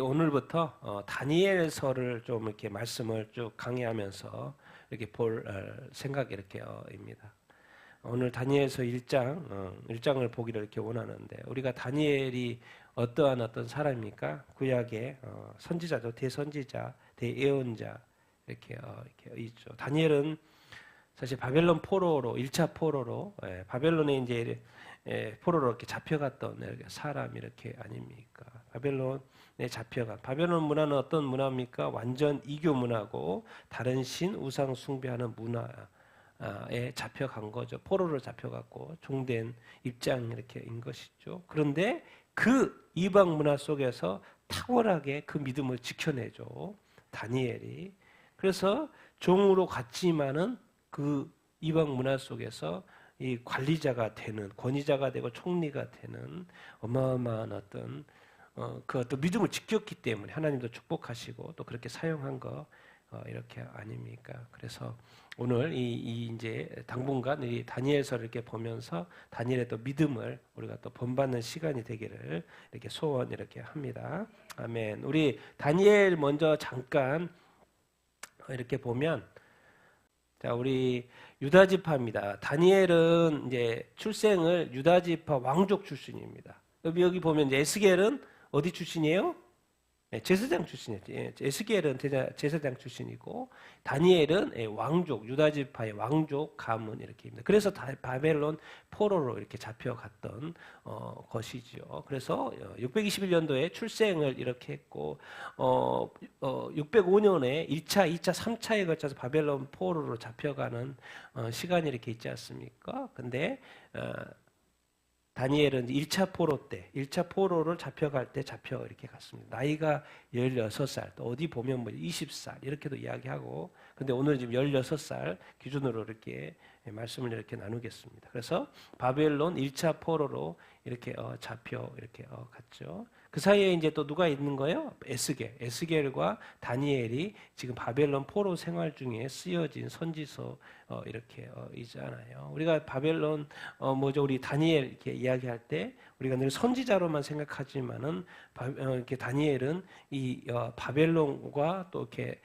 오늘부터 다니엘서를 좀 이렇게 말씀을 쭉 강의하면서 이렇게 볼 생각이 이렇게입니다. 오늘 다니엘서 1장을 보기를 이렇게 원하는데, 우리가 다니엘이 어떤 사람입니까? 구약의 선지자죠. 대선지자, 대예언자 이렇게 있죠. 다니엘은 사실 바벨론 포로로 1차 포로로 바벨론에 이제 포로로 이렇게 잡혀갔던 사람 이렇게 아닙니까? 바벨론에 잡혀간 바벨론 문화는 어떤 문화입니까? 완전 이교 문화고 다른 신 우상 숭배하는 문화에 잡혀간 거죠. 포로로 잡혀갔고 종된 입장 이렇게인 것이죠. 그런데 그 이방 문화 속에서 탁월하게 그 믿음을 지켜내죠. 다니엘이. 그래서 종으로 갔지만은 그 이방 문화 속에서 이 관리자가 되는, 권위자가 되고 총리가 되는 어마어마한 그 어떤 믿음을 지켰기 때문에 하나님도 축복하시고 또 그렇게 사용한 거 이렇게 아닙니까? 그래서 오늘 이제 당분간 이 다니엘서를 이렇게 보면서 다니엘의 또 믿음을 우리가 또 본받는 시간이 되기를 이렇게 소원 이렇게 합니다. 아멘. 우리 다니엘 먼저 잠깐 이렇게 보면, 자, 우리 유다 지파입니다. 다니엘은 이제 출생을 유다 지파 왕족 출신입니다. 여기 보면 이제 에스겔은 어디 출신이에요? 제사장 출신이에요. 에스겔은 제사장 출신이고 다니엘은 왕족, 유다 지파의 왕족 가문 이렇게입니다. 그래서 바벨론 포로로 이렇게 잡혀갔던 것이죠. 그래서 621년도에 출생을 이렇게 했고 605년에 1차, 2차, 3차에 걸쳐서 바벨론 포로로 잡혀가는 시간이 이렇게 있지 않습니까? 근데 다니엘은 1차 포로 때, 1차 포로를 잡혀갈 때 이렇게 갔습니다. 나이가 16살, 또 어디 보면 뭐 20살, 이렇게도 이야기하고, 근데 오늘 지금 16살 기준으로 이렇게 말씀을 이렇게 나누겠습니다. 그래서 바벨론 1차 포로로 이렇게 이렇게 갔죠. 그 사이에 이제 또 누가 있는 거예요? 에스겔과 다니엘이 지금 바벨론 포로 생활 중에 쓰여진 선지서 이렇게 있잖아요. 우리가 바벨론 우리 다니엘 이렇게 이야기할 때 우리가 늘 선지자로만 생각하지만은 이렇게 다니엘은 이 바벨론과 또 이렇게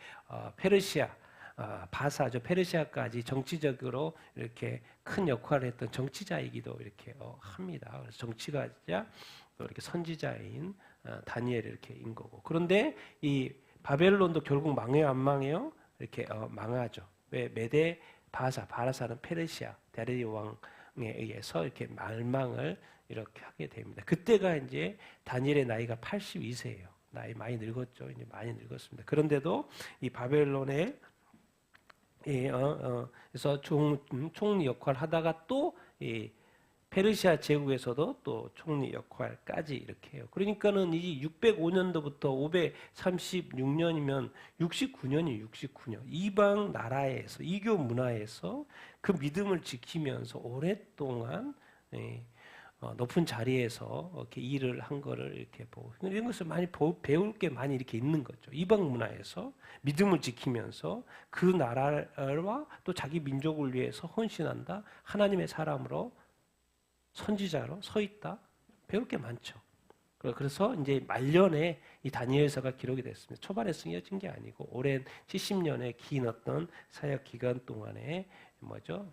페르시아 바사죠. 페르시아까지 정치적으로 이렇게 큰 역할을 했던 정치자이기도 이렇게 합니다. 그래서 정치가자 또 이렇게 선지자인 다니엘이 이렇게 인 거고. 그런데 이 바벨론도 결국 망해요, 안 망해요? 이렇게 망하죠. 왜? 메데 바사는 페르시아 다리오 왕에 의해서 이렇게 멸망을 이렇게 하게 됩니다. 그때가 이제 다니엘의 나이가 82세예요. 나이 많이 늙었죠. 이제 많이 늙었습니다. 그런데도 이 바벨론의 그래서 총리 역할을 하다가 또 이 페르시아 제국에서도 또 총리 역할까지 이렇게 해요. 그러니까는 이 605년도부터 536년이면 69년 이방 나라에서 이교 문화에서 그 믿음을 지키면서 오랫동안 높은 자리에서 이렇게 일을 한 거를 이렇게 보고, 이런 것을 많이 배울 게 많이 이렇게 있는 거죠. 이방 문화에서 믿음을 지키면서 그 나라와 또 자기 민족을 위해서 헌신한다. 하나님의 사람으로 선지자로 서 있다. 배울 게 많죠. 그래서 이제 말년에 이 다니엘서가 기록이 됐습니다. 초반에 쓰여진 게 아니고 오랜 70년의 긴 어떤 사역 기간 동안에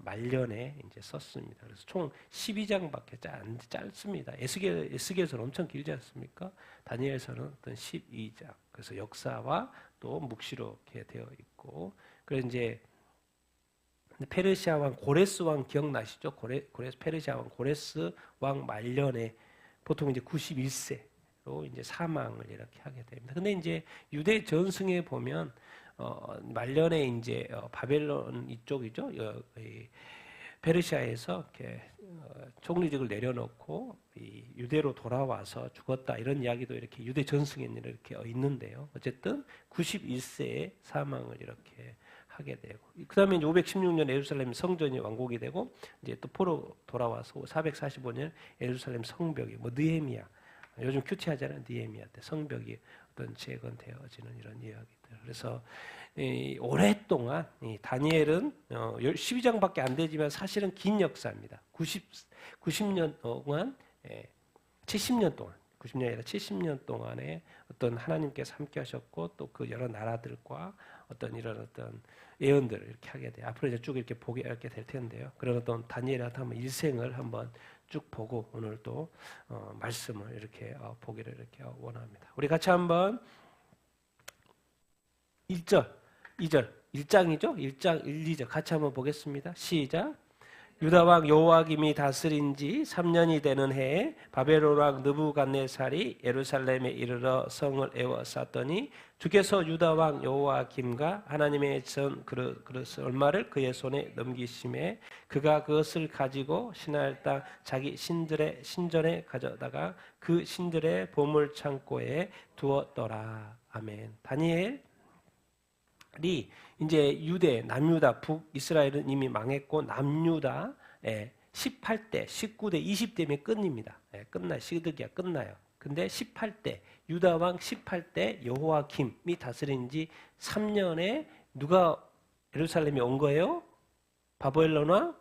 말년에 이제 썼습니다. 그래서 총 12장밖에 짧습니다. 에스겔서는 엄청 길지 않습니까? 다니엘서는 어떤 12장. 그래서 역사와 또 묵시록에 되어 있고, 그래서 이제 페르시아 왕 고레스 왕 기억나시죠? 페르시아 왕 고레스 왕 말년에 보통 이제 91세로 이제 사망을 이렇게 하게 됩니다. 근데 이제 유대 전승에 보면 말년에 이제 바벨론 이쪽이죠. 페르시아에서 이렇게 총리직을 내려놓고 이 유대로 돌아와서 죽었다, 이런 이야기도 이렇게 유대 전승에 이렇게 있는데요. 어쨌든 91세에 사망을 이렇게 하게 되고, 그다음에 이제 516년 예루살렘 성전이 완공이 되고, 이제 또 포로 돌아와서 445년 예루살렘 성벽이 느헤미야, 요즘 큐티하잖아요. 느헤미야 때 성벽이 어떤 재건되어지는 이런 이야기들. 그래서 오랫동안 다니엘은 12장밖에 안 되지만 사실은 긴 역사입니다. 90년 동안, 70년 동안 90년이 아니라 70년 동안에 어떤 하나님께서 함께 하셨고 또 그 여러 나라들과 어떤 이런 어떤 예언들을 이렇게 하게 돼요. 앞으로 이제 쭉 이렇게 보게 될 텐데요. 그런 어떤 다니엘한테 한번 일생을 한번 쭉 보고 오늘 또 말씀을 이렇게 보기를 이렇게 원합니다. 우리 같이 한번 1절, 2절, 1장이죠? 1장 1, 2절 같이 한번 보겠습니다. 시작. 유다 왕 여호와김이 다스린 지 3년이 되는 해에 바벨론 왕 느부갓네살이 예루살렘에 이르러 성을 에워쌌더니 주께서 유다 왕 여호와김과 하나님의 전 그릇 얼마를 그의 손에 넘기심에 그가 그것을 가지고 신할 땅 자기 신전에 가져다가 그 신들의 보물 창고에 두었더라. 아멘. 다니엘이 이제 유대, 남유다, 북이스라엘은 이미 망했고 남유다 18대, 19대, 20대면 끝입니다. 끝나요. 시드기야 끝나요. 근데 18대, 유다 왕 18대 여호와김이 다스린 지 3년에 누가 예루살렘에 온 거예요? 바벨론 왕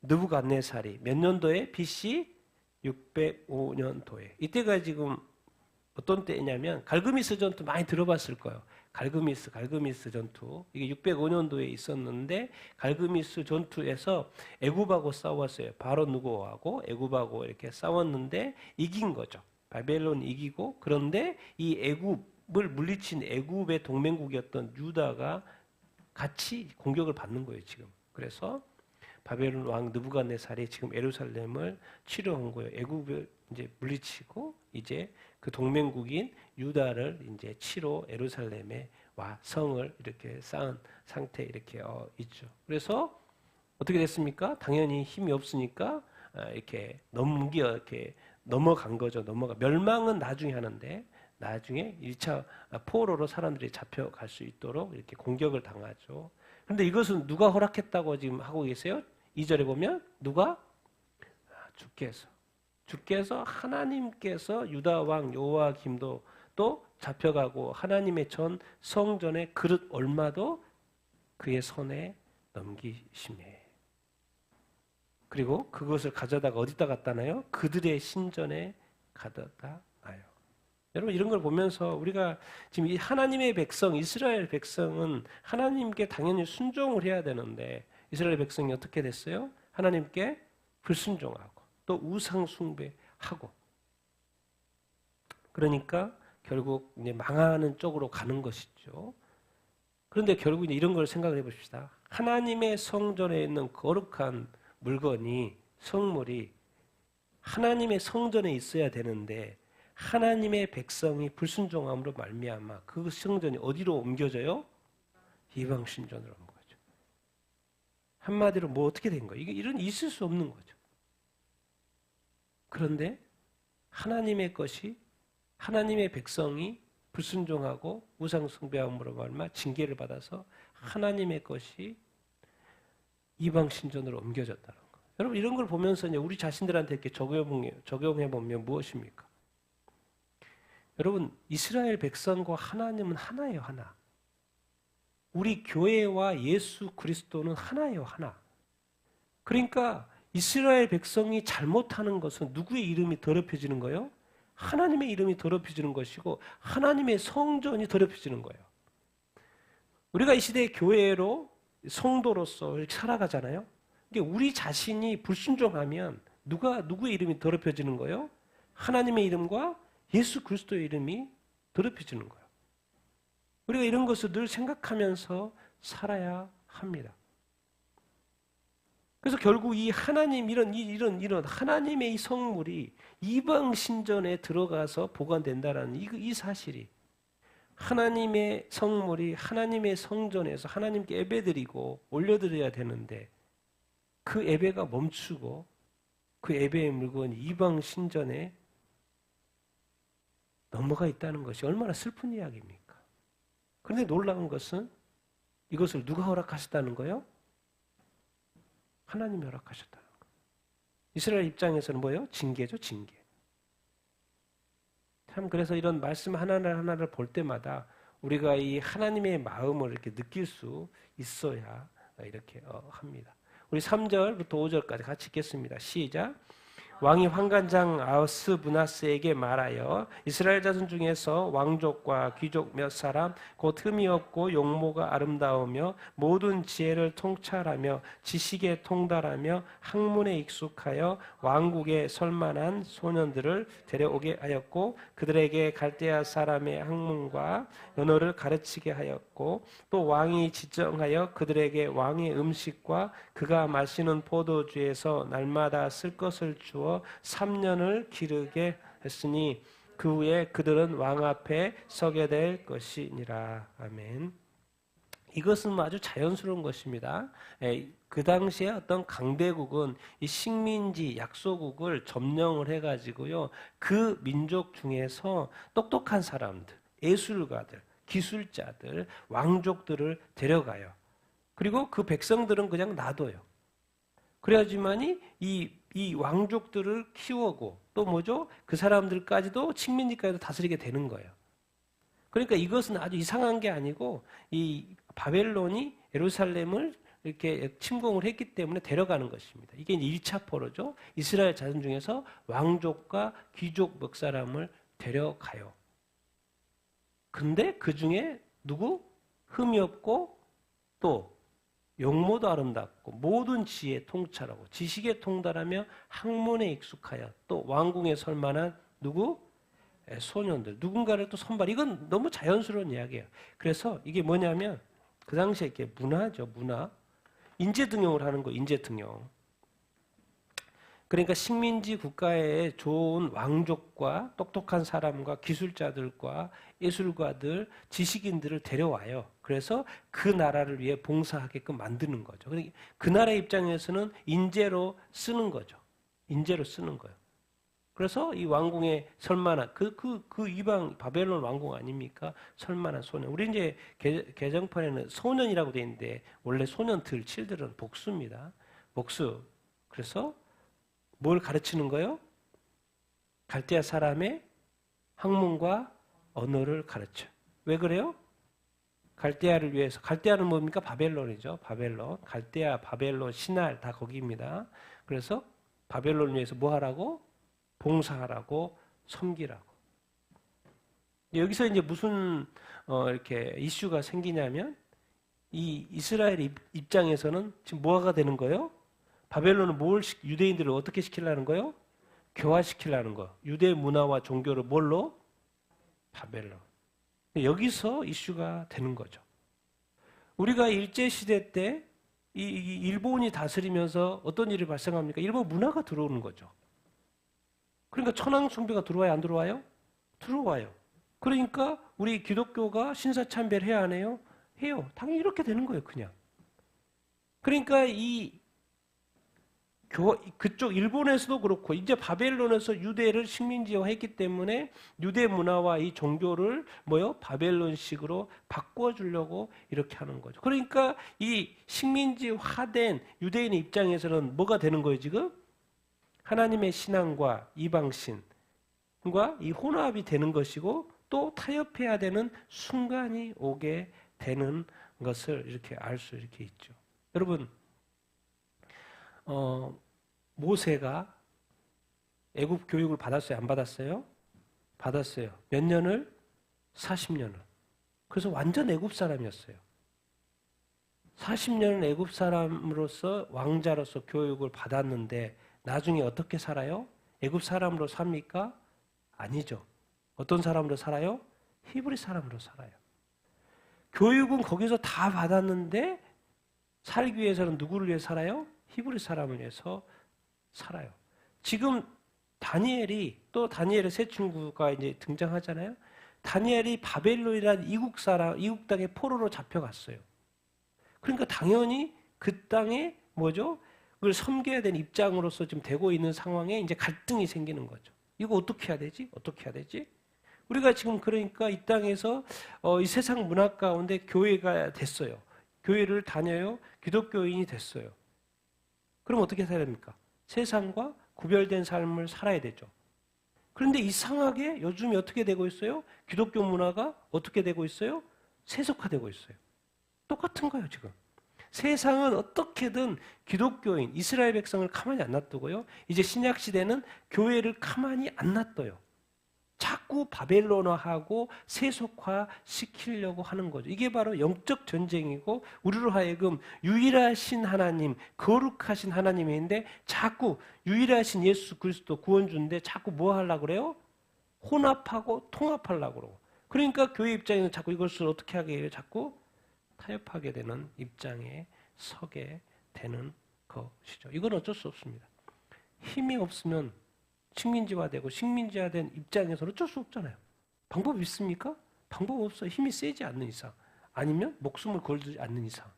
느부갓네살이 몇 년도에? BC 605년도에. 이때가 지금 어떤 때냐면 갈그미스 전투 많이 들어봤을 거예요. 갈그미스 전투. 이게 605년도에 있었는데 갈그미스 전투에서 애굽하고 싸웠어요. 바로 누구하고 애굽하고 이렇게 싸웠는데 이긴 거죠. 바벨론이 이기고 그런데 이 애굽을 물리친 애굽의 동맹국이었던 유다가 같이 공격을 받는 거예요, 지금. 그래서 바벨론 왕 느부갓네살이 지금 예루살렘을 치러 온 거예요. 애굽을 이제 물리치고 이제 그 동맹국인 유다를 이제 치러 예루살렘에 와 성을 이렇게 쌓은 상태 이렇게 있죠. 그래서 어떻게 됐습니까? 당연히 힘이 없으니까 이렇게 넘어간 거죠. 멸망은 나중에 하는데 나중에 1차 포로로 사람들이 잡혀갈 수 있도록 이렇게 공격을 당하죠. 그런데 이것은 누가 허락했다고 지금 하고 계세요? 2절에 보면 누가? 주께서 하나님께서 유다 왕 여호와김도 또 잡혀가고 하나님의 전 성전의 그릇 얼마도 그의 손에 넘기심에 그리고 그것을 가져다가 어디다 갖다 놔요? 그들의 신전에 가져다 놔요. 여러분 이런 걸 보면서 우리가 지금 이 하나님의 백성 이스라엘 백성은 하나님께 당연히 순종을 해야 되는데 이스라엘 백성이 어떻게 됐어요? 하나님께 불순종하고 또 우상 숭배하고 그러니까 결국 이제 망하는 쪽으로 가는 것이죠. 그런데 결국 이제 이런 걸 생각을 해봅시다. 하나님의 성전에 있는 거룩한 물건이 성물이 하나님의 성전에 있어야 되는데 하나님의 백성이 불순종함으로 말미암아 그 성전이 어디로 옮겨져요? 이방 신전으로 옮겨져. 한마디로 뭐 어떻게 된 거예요? 이게 이런 있을 수 없는 거죠. 그런데 하나님의 것이 하나님의 백성이 불순종하고 우상 숭배함으로 말미암아 징계를 받아서 하나님의 것이 이방 신전으로 옮겨졌다는 거. 여러분 이런 걸 보면서 이제 우리 자신들한테 이렇게 적용해 보면 무엇입니까? 여러분 이스라엘 백성과 하나님은 하나예요, 하나. 우리 교회와 예수 그리스도는 하나예요, 하나. 그러니까 이스라엘 백성이 잘못하는 것은 누구의 이름이 더럽혀지는 거예요? 하나님의 이름이 더럽혀지는 것이고 하나님의 성전이 더럽혀지는 거예요. 우리가 이 시대의 교회로 성도로서 살아가잖아요. 그러니까 우리 자신이 불순종하면 누구의 이름이 더럽혀지는 거예요? 하나님의 이름과 예수 그리스도의 이름이 더럽혀지는 거예요. 우리가 이런 것을 늘 생각하면서 살아야 합니다. 그래서 결국 이 하나님 이런 하나님의 이 성물이 이방 신전에 들어가서 보관된다라는 이 사실이 하나님의 성물이 하나님의 성전에서 하나님께 예배드리고 올려드려야 되는데 그 예배가 멈추고 그 예배의 물건이 이방 신전에 넘어가 있다는 것이 얼마나 슬픈 이야기입니까? 그런데 놀라운 것은 이것을 누가 허락하셨다는 거예요? 하나님이 허락하셨다는 거예요. 이스라엘 입장에서는 뭐예요? 징계죠, 징계. 참 그래서 이런 말씀 하나를 볼 때마다 우리가 이 하나님의 마음을 이렇게 느낄 수 있어야 이렇게 합니다. 우리 3절부터 5절까지 같이 읽겠습니다. 시작. 왕이 환관장 아스부나스에게 말하여 이스라엘 자손 중에서 왕족과 귀족 몇 사람 곧 흠이 없고 용모가 아름다우며 모든 지혜를 통찰하며 지식에 통달하며 학문에 익숙하여 왕국에 설만한 소년들을 데려오게 하였고 그들에게 갈대아 사람의 학문과 언어를 가르치게 하였고 또 왕이 지정하여 그들에게 왕의 음식과 그가 마시는 포도주에서 날마다 쓸 것을 주어 3년을 기르게 했으니 그 후에 그들은 왕 앞에 서게 될 것이니라. 아멘. 이것은 아주 자연스러운 것입니다. 그 당시에 어떤 강대국은 이 식민지 약소국을 점령을 해가지고요, 그 민족 중에서 똑똑한 사람들, 예술가들, 기술자들, 왕족들을 데려가요. 그리고 그 백성들은 그냥 놔둬요. 그래야지만이 이 왕족들을 키우고 또 뭐죠? 그 사람들까지도 식민지까지도 다스리게 되는 거예요. 그러니까 이것은 아주 이상한 게 아니고 이 바벨론이 예루살렘을 이렇게 침공을 했기 때문에 데려가는 것입니다. 이게 1차 포로죠. 이스라엘 자손 중에서 왕족과 귀족 몇 사람을 데려가요. 근데 그 중에 누구? 흠이 없고 또 용모도 아름답고 모든 지혜에 통찰하고 지식에 통달하며 학문에 익숙하여 또 왕궁에 설 만한 누구? 소년들, 누군가를 또 선발. 이건 너무 자연스러운 이야기예요. 그래서 이게 뭐냐면 그 당시에 이렇게 문화죠, 문화. 인재 등용을 하는 거, 인재 등용. 그러니까 식민지 국가에 좋은 왕족과 똑똑한 사람과 기술자들과 예술가들, 지식인들을 데려와요. 그래서 그 나라를 위해 봉사하게끔 만드는 거죠. 그 나라의 입장에서는 인재로 쓰는 거죠. 인재로 쓰는 거예요. 그래서 이 왕궁에 설만한 그 이방 바벨론 왕궁 아닙니까? 설만한 소년. 우리 이제 개정판에는 소년이라고 돼 있는데 원래 소년들, 칠들은 복수입니다. 복수. 그래서 뭘 가르치는 거예요? 갈대아 사람의 학문과 언어를 가르쳐. 왜 그래요? 갈대아를 위해서. 갈대아는 뭡니까? 바벨론이죠. 바벨론. 갈대아, 바벨론, 시날 다 거기입니다. 그래서 바벨론을 위해서 뭐 하라고? 봉사하라고, 섬기라고. 여기서 이제 무슨 이렇게 이슈가 생기냐면 이 이스라엘 입장에서는 지금 뭐가 되는 거예요? 바벨론은 유대인들을 어떻게 시키려는 거예요? 교화시키려는 거. 유대 문화와 종교를 뭘로? 바벨론. 여기서 이슈가 되는 거죠. 우리가 일제시대 때 이 일본이 다스리면서 어떤 일이 발생합니까? 일본 문화가 들어오는 거죠. 그러니까 천황 숭배가 들어와요, 안 들어와요? 들어와요. 그러니까 우리 기독교가 신사참배를 해야 안 해요? 해요. 당연히 이렇게 되는 거예요, 그냥. 그러니까 그쪽 일본에서도 그렇고 이제 바벨론에서 유대를 식민지화했기 때문에 유대 문화와 이 종교를 바벨론식으로 바꿔주려고 이렇게 하는 거죠. 그러니까 이 식민지화된 유대인의 입장에서는 뭐가 되는 거예요, 지금? 하나님의 신앙과 이방신과 이 혼합이 되는 것이고 또 타협해야 되는 순간이 오게 되는 것을 이렇게 알 수 이렇게 있죠. 여러분, 모세가 애굽 교육을 받았어요? 안 받았어요? 받았어요. 몇 년을? 40년을. 그래서 완전 애굽 사람이었어요. 40년을 애굽 사람으로서 왕자로서 교육을 받았는데 나중에 어떻게 살아요? 애굽 사람으로 삽니까? 아니죠. 어떤 사람으로 살아요? 히브리 사람으로 살아요. 교육은 거기서 다 받았는데 살기 위해서는 누구를 위해 살아요? 히브리 사람을 위해서 살아요. 지금 다니엘의 새 친구가 이제 등장하잖아요. 다니엘이 바벨론이라는 이국 땅의 포로로 잡혀갔어요. 그러니까 당연히 그 땅에 그걸 섬겨야 되는 입장으로서 지금 되고 있는 상황에 이제 갈등이 생기는 거죠. 이거 어떻게 해야 되지? 어떻게 해야 되지? 우리가 지금 그러니까 이 땅에서 이 세상 문화 가운데 교회가 됐어요. 교회를 다녀요. 기독교인이 됐어요. 그럼 어떻게 살아야 됩니까? 세상과 구별된 삶을 살아야 되죠. 그런데 이상하게 요즘에 어떻게 되고 있어요? 기독교 문화가 어떻게 되고 있어요? 세속화되고 있어요. 똑같은 거예요, 지금. 세상은 어떻게든 기독교인, 이스라엘 백성을 가만히 안 놔두고요. 이제 신약 시대는 교회를 가만히 안 놔둬요. 자꾸 바벨론화하고 세속화 시키려고 하는 거죠. 이게 바로 영적 전쟁이고 우리로 하여금 유일하신 하나님, 거룩하신 하나님인데 자꾸 유일하신 예수 그리스도 구원주인데 자꾸 뭐 하려고 그래요? 혼합하고 통합하려고 그러고. 그러니까 교회 입장에는 자꾸 이것을 어떻게 하게 해요? 자꾸 타협하게 되는 입장에 서게 되는 것이죠. 이건 어쩔 수 없습니다. 힘이 없으면 식민지화되고 식민지화된 입장에서는 어쩔 수 없잖아요. 방법이 있습니까? 방법 없어요. 힘이 세지 않는 이상. 아니면 목숨을 걸지 않는 이상.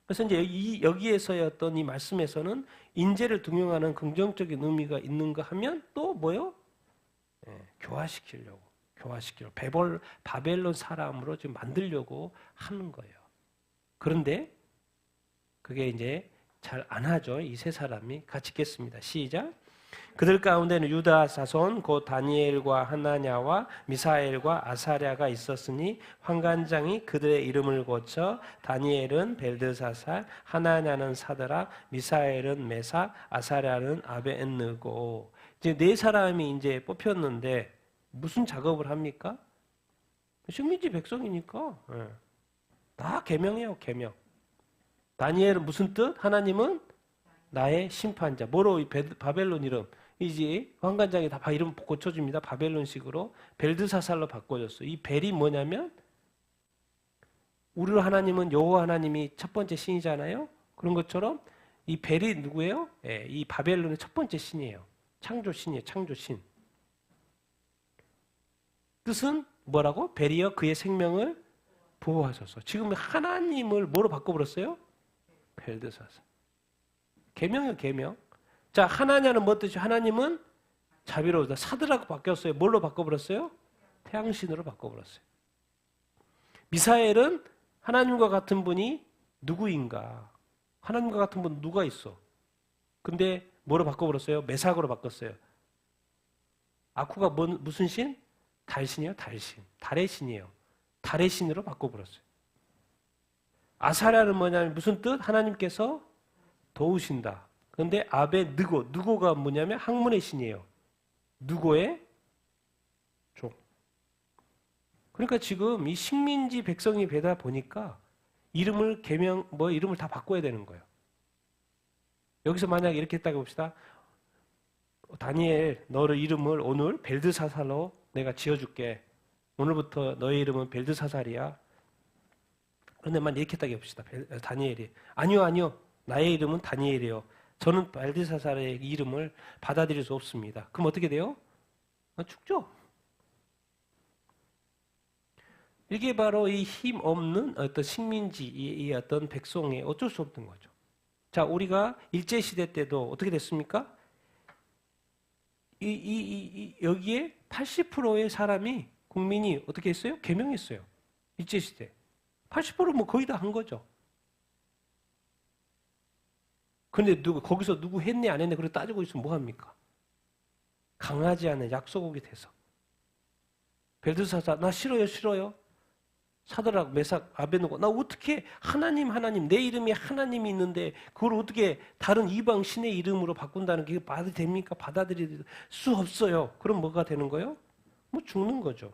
그래서 이제 여기에서의 어떤 이 말씀에서는 인재를 등용하는 긍정적인 의미가 있는가 하면 또 뭐요? 교화시키려고. 바벨론 사람으로 지금 만들려고 하는 거예요. 그런데 그게 이제 잘 안 하죠. 이 세 사람이 같이 읽겠습니다. 시작. 그들 가운데는 유다 자손 곧 다니엘과 하나냐와 미사엘과 아사랴가 있었으니 환관장이 그들의 이름을 고쳐 다니엘은 벨드사살, 하나냐는 사드락, 미사엘은 메삭, 아사랴는 아벳느고. 이제 네 사람이 이제 뽑혔는데 무슨 작업을 합니까? 식민지 백성이니까 다 계명해요. 계명. 다니엘은 무슨 뜻? 하나님은 나의 심판자. 뭐로 바벨론 이름? 이제 환관장이 다 이름 고쳐줍니다. 바벨론식으로 벨드사살로 바꿔줬어요. 이 벨이 뭐냐면 우리 하나님은 여호와 하나님이 첫 번째 신이잖아요. 그런 것처럼 이 벨이 누구예요? 이 바벨론의 첫 번째 신이에요. 창조신이에요. 창조신. 뜻은 뭐라고? 벨이여 그의 생명을 보호하소서. 지금 하나님을 뭐로 바꿔버렸어요? 벨드사살. 계명이요, 계명. 자, 하나냐는 뭐 뜻이요? 하나님은 자비로우다. 사드라고 바뀌었어요. 뭘로 바꿔버렸어요? 태양신으로 바꿔버렸어요. 미사엘은 하나님과 같은 분이 누구인가? 하나님과 같은 분 누가 있어? 근데 뭐로 바꿔버렸어요? 메삭으로 바꿨어요. 아쿠가 무슨 신? 달신이요, 달신. 달의 신이에요. 달의 신으로 바꿔버렸어요. 아사랴는 뭐냐면 무슨 뜻? 하나님께서 도우신다. 그런데 느고가 뭐냐면 학문의 신이에요. 누고의 종. 그러니까 지금 이 식민지 백성이 되다 보니까 이름을 이름을 다 바꿔야 되는 거예요. 여기서 만약에 이렇게 했다고 봅시다. 다니엘, 너의 이름을 오늘 벨드사살로 내가 지어줄게. 오늘부터 너의 이름은 벨드사살이야. 그런데 만 이렇게 했다고 봅시다. 다니엘이. 아니요. 나의 이름은 다니엘이요. 저는 벨드사살의 이름을 받아들일 수 없습니다. 그럼 어떻게 돼요? 죽죠. 이게 바로 이 힘 없는 어떤 식민지, 이 어떤 백성의 어쩔 수 없는 거죠. 자, 우리가 일제시대 때도 어떻게 됐습니까? 여기에 80%의 사람이, 국민이 어떻게 했어요? 개명했어요. 일제시대. 80% 뭐 거의 다 한 거죠. 근데 거기서 누구 했네, 안 했네, 그렇게 따지고 있으면 뭐합니까? 강하지 않은 약소국이 돼서. 벨드사살, 나 싫어요. 사드락, 메삭, 아벳느고, 나 어떻게 하나님, 내 이름에 하나님이 있는데 그걸 어떻게 다른 이방 신의 이름으로 바꾼다는 게 됩니까? 받아들일 수 없어요. 그럼 뭐가 되는 거예요? 뭐 죽는 거죠.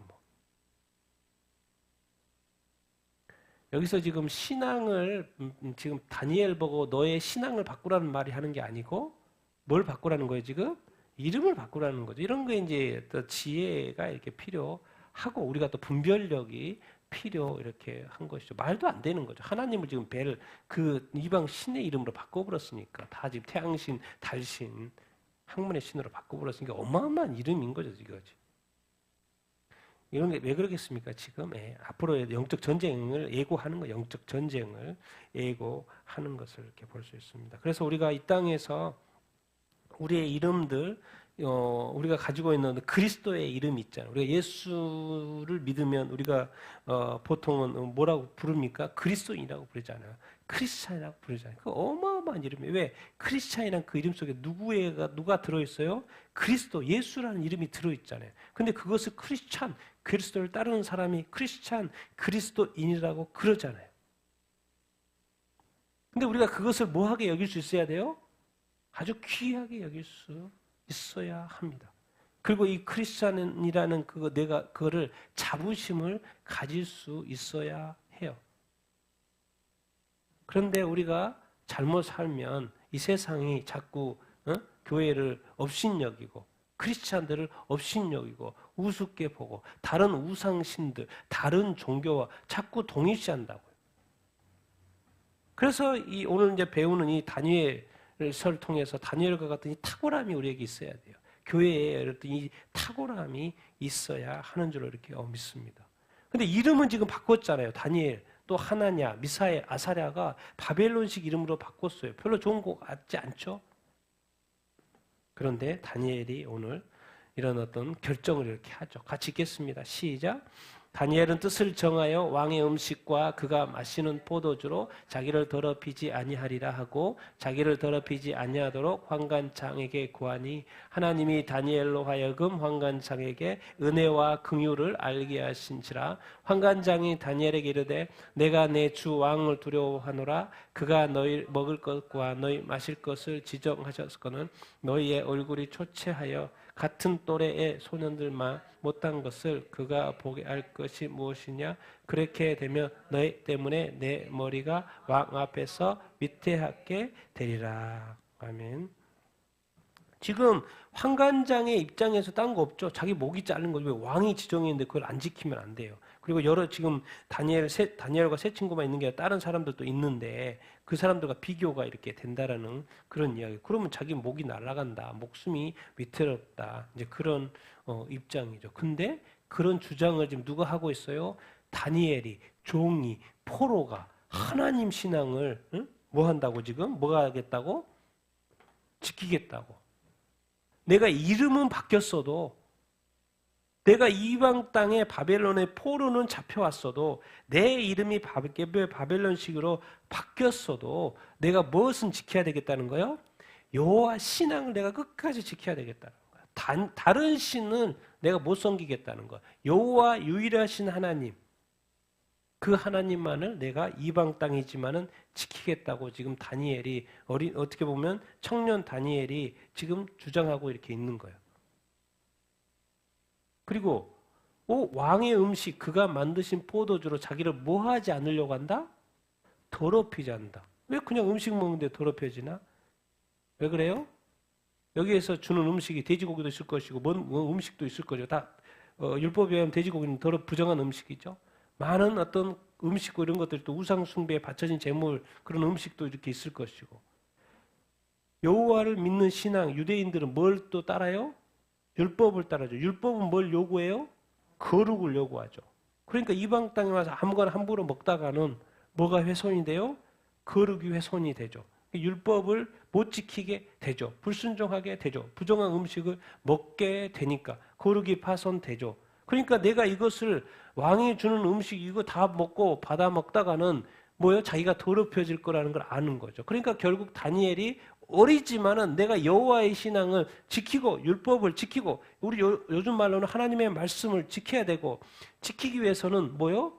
여기서 지금 신앙을 지금 다니엘 보고 너의 신앙을 바꾸라는 말이 하는 게 아니고 뭘 바꾸라는 거예요, 지금? 이름을 바꾸라는 거죠. 이런 거 이제 또 지혜가 이렇게 필요하고 우리가 또 분별력이 필요 이렇게 한 것이죠. 말도 안 되는 거죠. 하나님을 지금 그 이방 신의 이름으로 바꿔버렸으니까 다 지금 태양신, 달신, 학문의 신으로 바꿔버렸으니까 어마어마한 이름인 거죠, 이거지. 이런 게 왜 그러겠습니까? 지금 앞으로의 영적 전쟁을 예고하는 거, 영적 전쟁을 예고하는 것을 이렇게 볼 수 있습니다. 그래서 우리가 이 땅에서 우리의 이름들, 우리가 가지고 있는 그리스도의 이름이 있잖아요. 우리가 예수를 믿으면 우리가 보통은 뭐라고 부릅니까? 그리스도인이라고 부르잖아요. 크리스찬이라고 부르잖아요. 그 어마어마한 이름이에요. 왜? 크리스찬이란 그 이름 속에 누가 들어있어요? 그리스도, 예수라는 이름이 들어있잖아요. 근데 그것을 크리스찬, 그리스도를 따르는 사람이 크리스찬, 그리스도인이라고 그러잖아요. 근데 우리가 그것을 뭐하게 여길 수 있어야 돼요? 아주 귀하게 여길 수 있어야 합니다. 그리고 이 크리스찬이라는 내가 그거를 자부심을 가질 수 있어야 해요. 그런데 우리가 잘못 살면 이 세상이 자꾸 교회를 업신여기고 크리스찬들을 업신여기고 우습게 보고 다른 우상신들, 다른 종교와 자꾸 동일시한다고요. 그래서 오늘 이제 배우는 이 다니엘서를 통해서 다니엘과 같은 이 탁월함이 우리에게 있어야 돼요. 교회에 어떤 이 탁월함이 있어야 하는 줄로 이렇게 믿습니다. 근데 이름은 지금 바꿨잖아요. 다니엘, 또 하나냐, 미사엘, 아사랴가 바벨론식 이름으로 바꿨어요. 별로 좋은 것 같지 않죠? 그런데 다니엘이 오늘 이런 어떤 결정을 이렇게 하죠. 같이 읽겠습니다. 시작. 다니엘은 뜻을 정하여 왕의 음식과 그가 마시는 포도주로 자기를 더럽히지 아니하리라 하고 자기를 더럽히지 아니하도록 환관장에게 구하니 하나님이 다니엘로 하여금 환관장에게 은혜와 긍휼을 알게 하신지라. 환관장이 다니엘에게 이르되 내가 내 주 왕을 두려워하노라. 그가 너희 먹을 것과 너희 마실 것을 지정하셨거늘 너희의 얼굴이 초췌하여 같은 또래의 소년들만 못한 것을 그가 보게 할 것이 무엇이냐? 그렇게 되면 너희 때문에 내 머리가 왕 앞에서 위태하게 되리라. 아멘. 지금 환관장의 입장에서 딴 거 없죠. 자기 목이 자른 거죠. 왕이 지정했는데 그걸 안 지키면 안 돼요. 그리고 지금 다니엘과 세 친구만 있는 게 아니라 다른 사람들도 있는데 그 사람들과 비교가 이렇게 된다라는 그런 이야기. 그러면 자기 목이 날아간다. 목숨이 위태롭다. 이제 그런 입장이죠. 근데 그런 주장을 지금 누가 하고 있어요? 다니엘이, 종이, 포로가 하나님 신앙을 뭐 한다고 지금? 뭐가 하겠다고? 지키겠다고. 내가 이름은 바뀌었어도 내가 이방 땅에 바벨론의 포로는 잡혀왔어도 내 이름이 바벨론식으로 바뀌었어도 내가 무엇은 지켜야 되겠다는 거예요? 여호와 신앙을 내가 끝까지 지켜야 되겠다는 거예요. 다른 신은 내가 못 섬기겠다는 거예요. 여호와 유일하신 하나님, 그 하나님만을 내가 이방 땅이지만은 지키겠다고 지금 다니엘이 어떻게 보면 청년 다니엘이 지금 주장하고 이렇게 있는 거예요. 그리고 왕의 음식 그가 만드신 포도주로 자기를 뭐 하지 않으려고 한다? 더럽히지 않는다. 왜 그냥 음식 먹는데 더럽혀지나? 왜 그래요? 여기에서 주는 음식이 돼지고기도 있을 것이고 뭔 음식도 있을 거죠. 다 율법에 의하면 돼지고기는 부정한 음식이죠. 많은 어떤 음식고 이런 것들이 또 우상 숭배에 바쳐진 제물 그런 음식도 이렇게 있을 것이고 여호와를 믿는 신앙 유대인들은 뭘 또 따라요? 율법을 따라죠. 율법은 뭘 요구해요? 거룩을 요구하죠. 그러니까 이방 땅에 와서 아무거나 함부로 먹다가는 뭐가 훼손이 돼요? 거룩이 훼손이 되죠. 율법을 못 지키게 되죠. 불순종하게 되죠. 부정한 음식을 먹게 되니까 거룩이 파손되죠. 그러니까 내가 이것을 왕이 주는 음식 이거 다 먹고 받아 먹다가는 뭐예요? 자기가 더럽혀질 거라는 걸 아는 거죠. 그러니까 결국 다니엘이 어리지만은 내가 여호와의 신앙을 지키고 율법을 지키고 우리 요즘 말로는 하나님의 말씀을 지켜야 되고 지키기 위해서는 뭐요?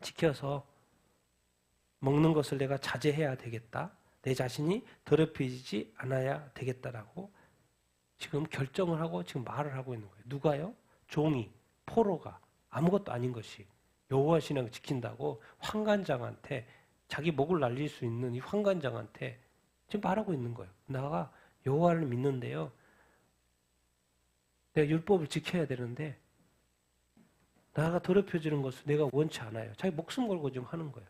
지켜서 먹는 것을 내가 자제해야 되겠다. 내 자신이 더럽히지 않아야 되겠다라고 지금 결정을 하고 지금 말을 하고 있는 거예요. 누가요? 종이, 포로가 아무것도 아닌 것이 여호와 신앙을 지킨다고 환관장한테 자기 목을 날릴 수 있는 이 환관장한테 지금 말하고 있는 거예요. 나가 여호와를 믿는데요. 내가 율법을 지켜야 되는데 나가 더럽혀지는 것을 내가 원치 않아요. 자기 목숨 걸고 지금 하는 거예요.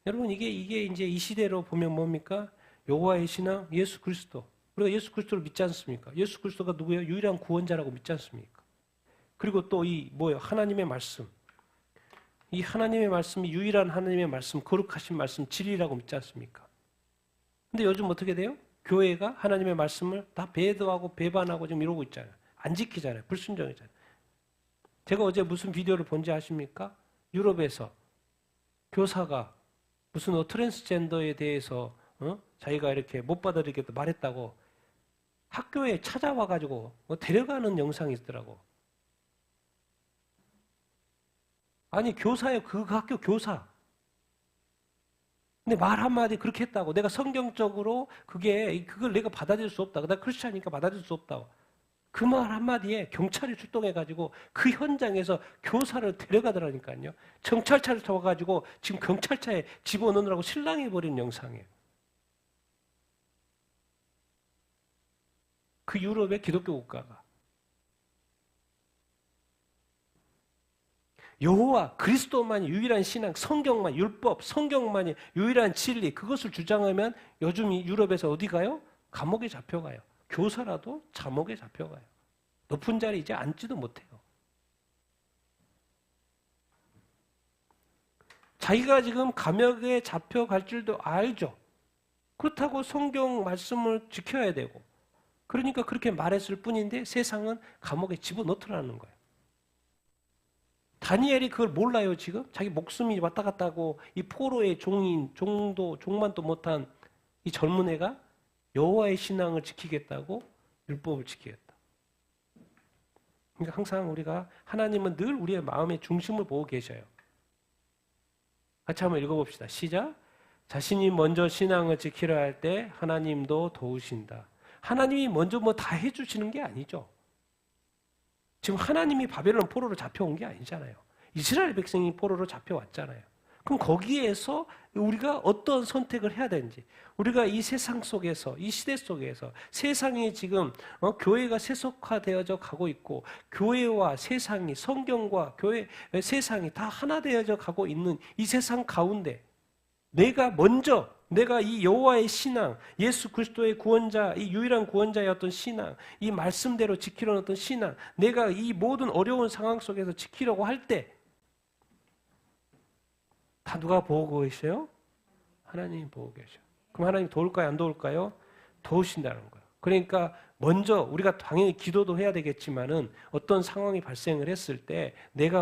여러분 이게 이제 이 시대로 보면 뭡니까? 여호와의 신앙, 예수 그리스도. 우리가 예수 그리스도를 믿지 않습니까? 예수 그리스도가 누구예요? 유일한 구원자라고 믿지 않습니까? 그리고 또 하나님의 말씀. 이 하나님의 말씀이 유일한 하나님의 말씀, 거룩하신 말씀, 진리라고 믿지 않습니까? 근데 요즘 어떻게 돼요? 교회가 하나님의 말씀을 다 배도하고 배반하고 지금 이러고 있잖아요. 안 지키잖아요. 불순종이잖아요. 제가 어제 무슨 비디오를 본지 아십니까? 유럽에서 교사가 무슨 트랜스젠더에 대해서 자기가 이렇게 못 받아들이겠다 말했다고 학교에 찾아와가지고 데려가는 영상이 있더라고. 아니 교사예요. 그 학교 교사. 근데 말 한마디 그렇게 했다고 내가 성경적으로 그걸 내가 받아들일 수 없다. 나 크리스찬이니까 받아들일 수 없다고. 그 말 한마디에 경찰이 출동해가지고 그 현장에서 교사를 데려가더라니까요. 경찰차를 타가지고 지금 경찰차에 집어넣느라고 실랑해버린 영상이에요. 그 유럽의 기독교 국가가. 여호와 그리스도만이 유일한 신앙, 성경만 율법, 성경만이 유일한 진리 그것을 주장하면 요즘 유럽에서 어디 가요? 감옥에 잡혀가요. 교사라도 감옥에 잡혀가요. 높은 자리에 이제 앉지도 못해요. 자기가 지금 감옥에 잡혀갈 줄도 알죠. 그렇다고 성경 말씀을 지켜야 되고 그러니까 그렇게 말했을 뿐인데 세상은 감옥에 집어넣더라는 거예요. 다니엘이 그걸 몰라요, 지금? 자기 목숨이 왔다 갔다 하고 이 포로의 종만도 못한 이 젊은 애가 여호와의 신앙을 지키겠다고 율법을 지키겠다. 그러니까 항상 우리가 하나님은 늘 우리의 마음의 중심을 보고 계셔요. 같이 한번 읽어봅시다. 시작. 자신이 먼저 신앙을 지키려 할 때 하나님도 도우신다. 하나님이 먼저 뭐 다 해주시는 게 아니죠. 지금 하나님이 바벨론 포로로 잡혀온 게 아니잖아요. 이스라엘 백성이 포로로 잡혀왔잖아요. 그럼 거기에서 우리가 어떤 선택을 해야 되는지, 우리가 이 세상 속에서, 이 시대 속에서 세상이 지금 교회가 세속화되어져 가고 있고 교회와 세상이, 성경과 교회, 세상이 다 하나 되어져 가고 있는 이 세상 가운데 내가 이 여호와의 신앙, 예수 그리스도의 구원자, 이 유일한 구원자의 어떤 신앙, 이 말씀대로 지키려는 어떤 신앙, 내가 이 모든 어려운 상황 속에서 지키려고 할 때 다 누가 보고 계셔요? 하나님이 보고 계셔요. 그럼 하나님 도울까요? 안 도울까요? 도우신다는 거예요. 그러니까 먼저 우리가 당연히 기도도 해야 되겠지만은 어떤 상황이 발생을 했을 때 내가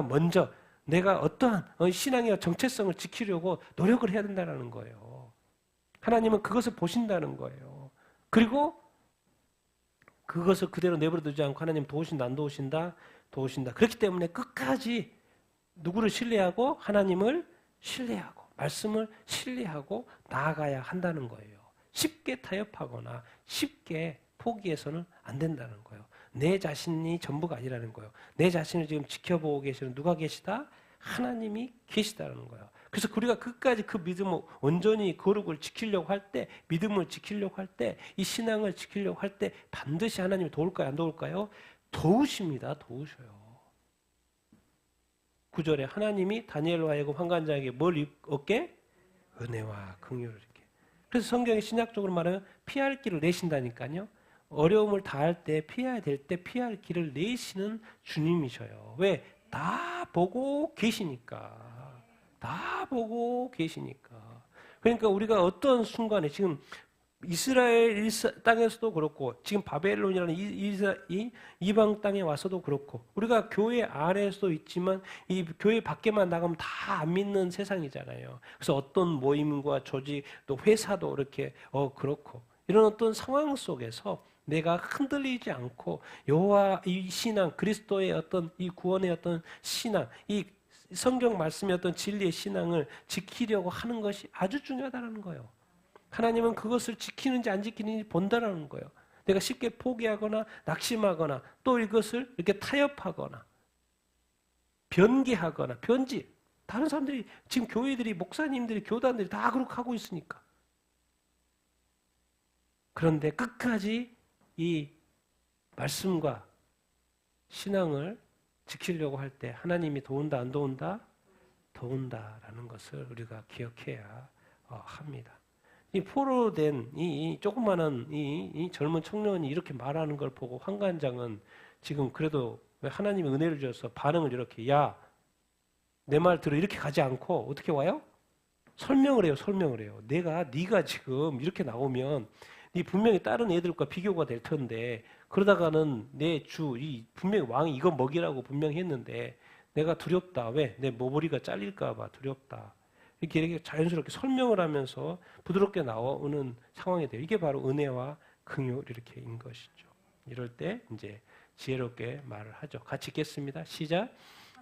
어떠한 신앙의 정체성을 지키려고 노력을 해야 된다는 거예요. 하나님은 그것을 보신다는 거예요. 그리고 그것을 그대로 내버려 두지 않고 하나님 도우신다, 안 도우신다? 도우신다. 그렇기 때문에 끝까지 누구를 신뢰하고 하나님을 신뢰하고 말씀을 신뢰하고 나아가야 한다는 거예요. 쉽게 타협하거나 쉽게 포기해서는 안 된다는 거예요. 내 자신이 전부가 아니라는 거예요. 내 자신을 지금 지켜보고 계시는 누가 계시다? 하나님이 계시다는 거예요. 그래서 우리가 끝까지 그 믿음을 온전히 거룩을 지키려고 할 때, 믿음을 지키려고 할 때, 이 신앙을 지키려고 할 때 반드시 하나님이 도울까요? 안 도울까요? 도우십니다. 도우셔요. 9절에 하나님이 다니엘로 하여금 환관자에게 뭘 얻게? 은혜와 긍휼을 이렇게. 그래서 성경이 신약적으로 말하면 피할 길을 내신다니까요. 어려움을 다할 때, 피해야 될 때 피할 길을 내시는 주님이셔요. 왜? 다 보고 계시니까. 다 보고 계시니까. 그러니까 우리가 어떤 순간에 지금 이스라엘 땅에서도 그렇고 지금 바벨론이라는 이 이방 땅에 와서도 그렇고 우리가 교회 안에서도 있지만 이 교회 밖에만 나가면 다 안 믿는 세상이잖아요. 그래서 어떤 모임과 조직 또 회사도 이렇게 그렇고 이런 어떤 상황 속에서 내가 흔들리지 않고 여호와 이 신앙 그리스도의 어떤 이 구원의 어떤 신앙 이 성경 말씀의 어떤 진리의 신앙을 지키려고 하는 것이 아주 중요하다는 거예요. 하나님은 그것을 지키는지 안 지키는지 본다라는 거예요. 내가 쉽게 포기하거나 낙심하거나 또 이것을 이렇게 타협하거나 변개하거나 변질. 다른 사람들이 지금 교회들이 목사님들이 교단들이 다 그렇게 하고 있으니까. 그런데 끝까지 이 말씀과 신앙을 지키려고 할 때 하나님이 도운다 안 도운다? 도운다라는 것을 우리가 기억해야 합니다. 이 포로된 이 조그마한 이 젊은 청년이 이렇게 말하는 걸 보고 환관장은 지금 그래도 왜 하나님이 은혜를 주셔서 반응을 이렇게 야, 내 말 들어 이렇게 가지 않고 어떻게 와요? 설명을 해요. 네가 지금 이렇게 나오면 네 분명히 다른 애들과 비교가 될 텐데 그러다가는 분명히 왕이 이거 먹이라고 분명히 했는데 내가 두렵다. 왜? 내 머리가 잘릴까 봐 두렵다. 이렇게 자연스럽게 설명을 하면서 부드럽게 나오는 상황이 돼요. 이게 바로 은혜와 긍휼 이렇게인 것이죠. 이럴 때 이제 지혜롭게 말을 하죠. 같이 읽겠습니다. 시작.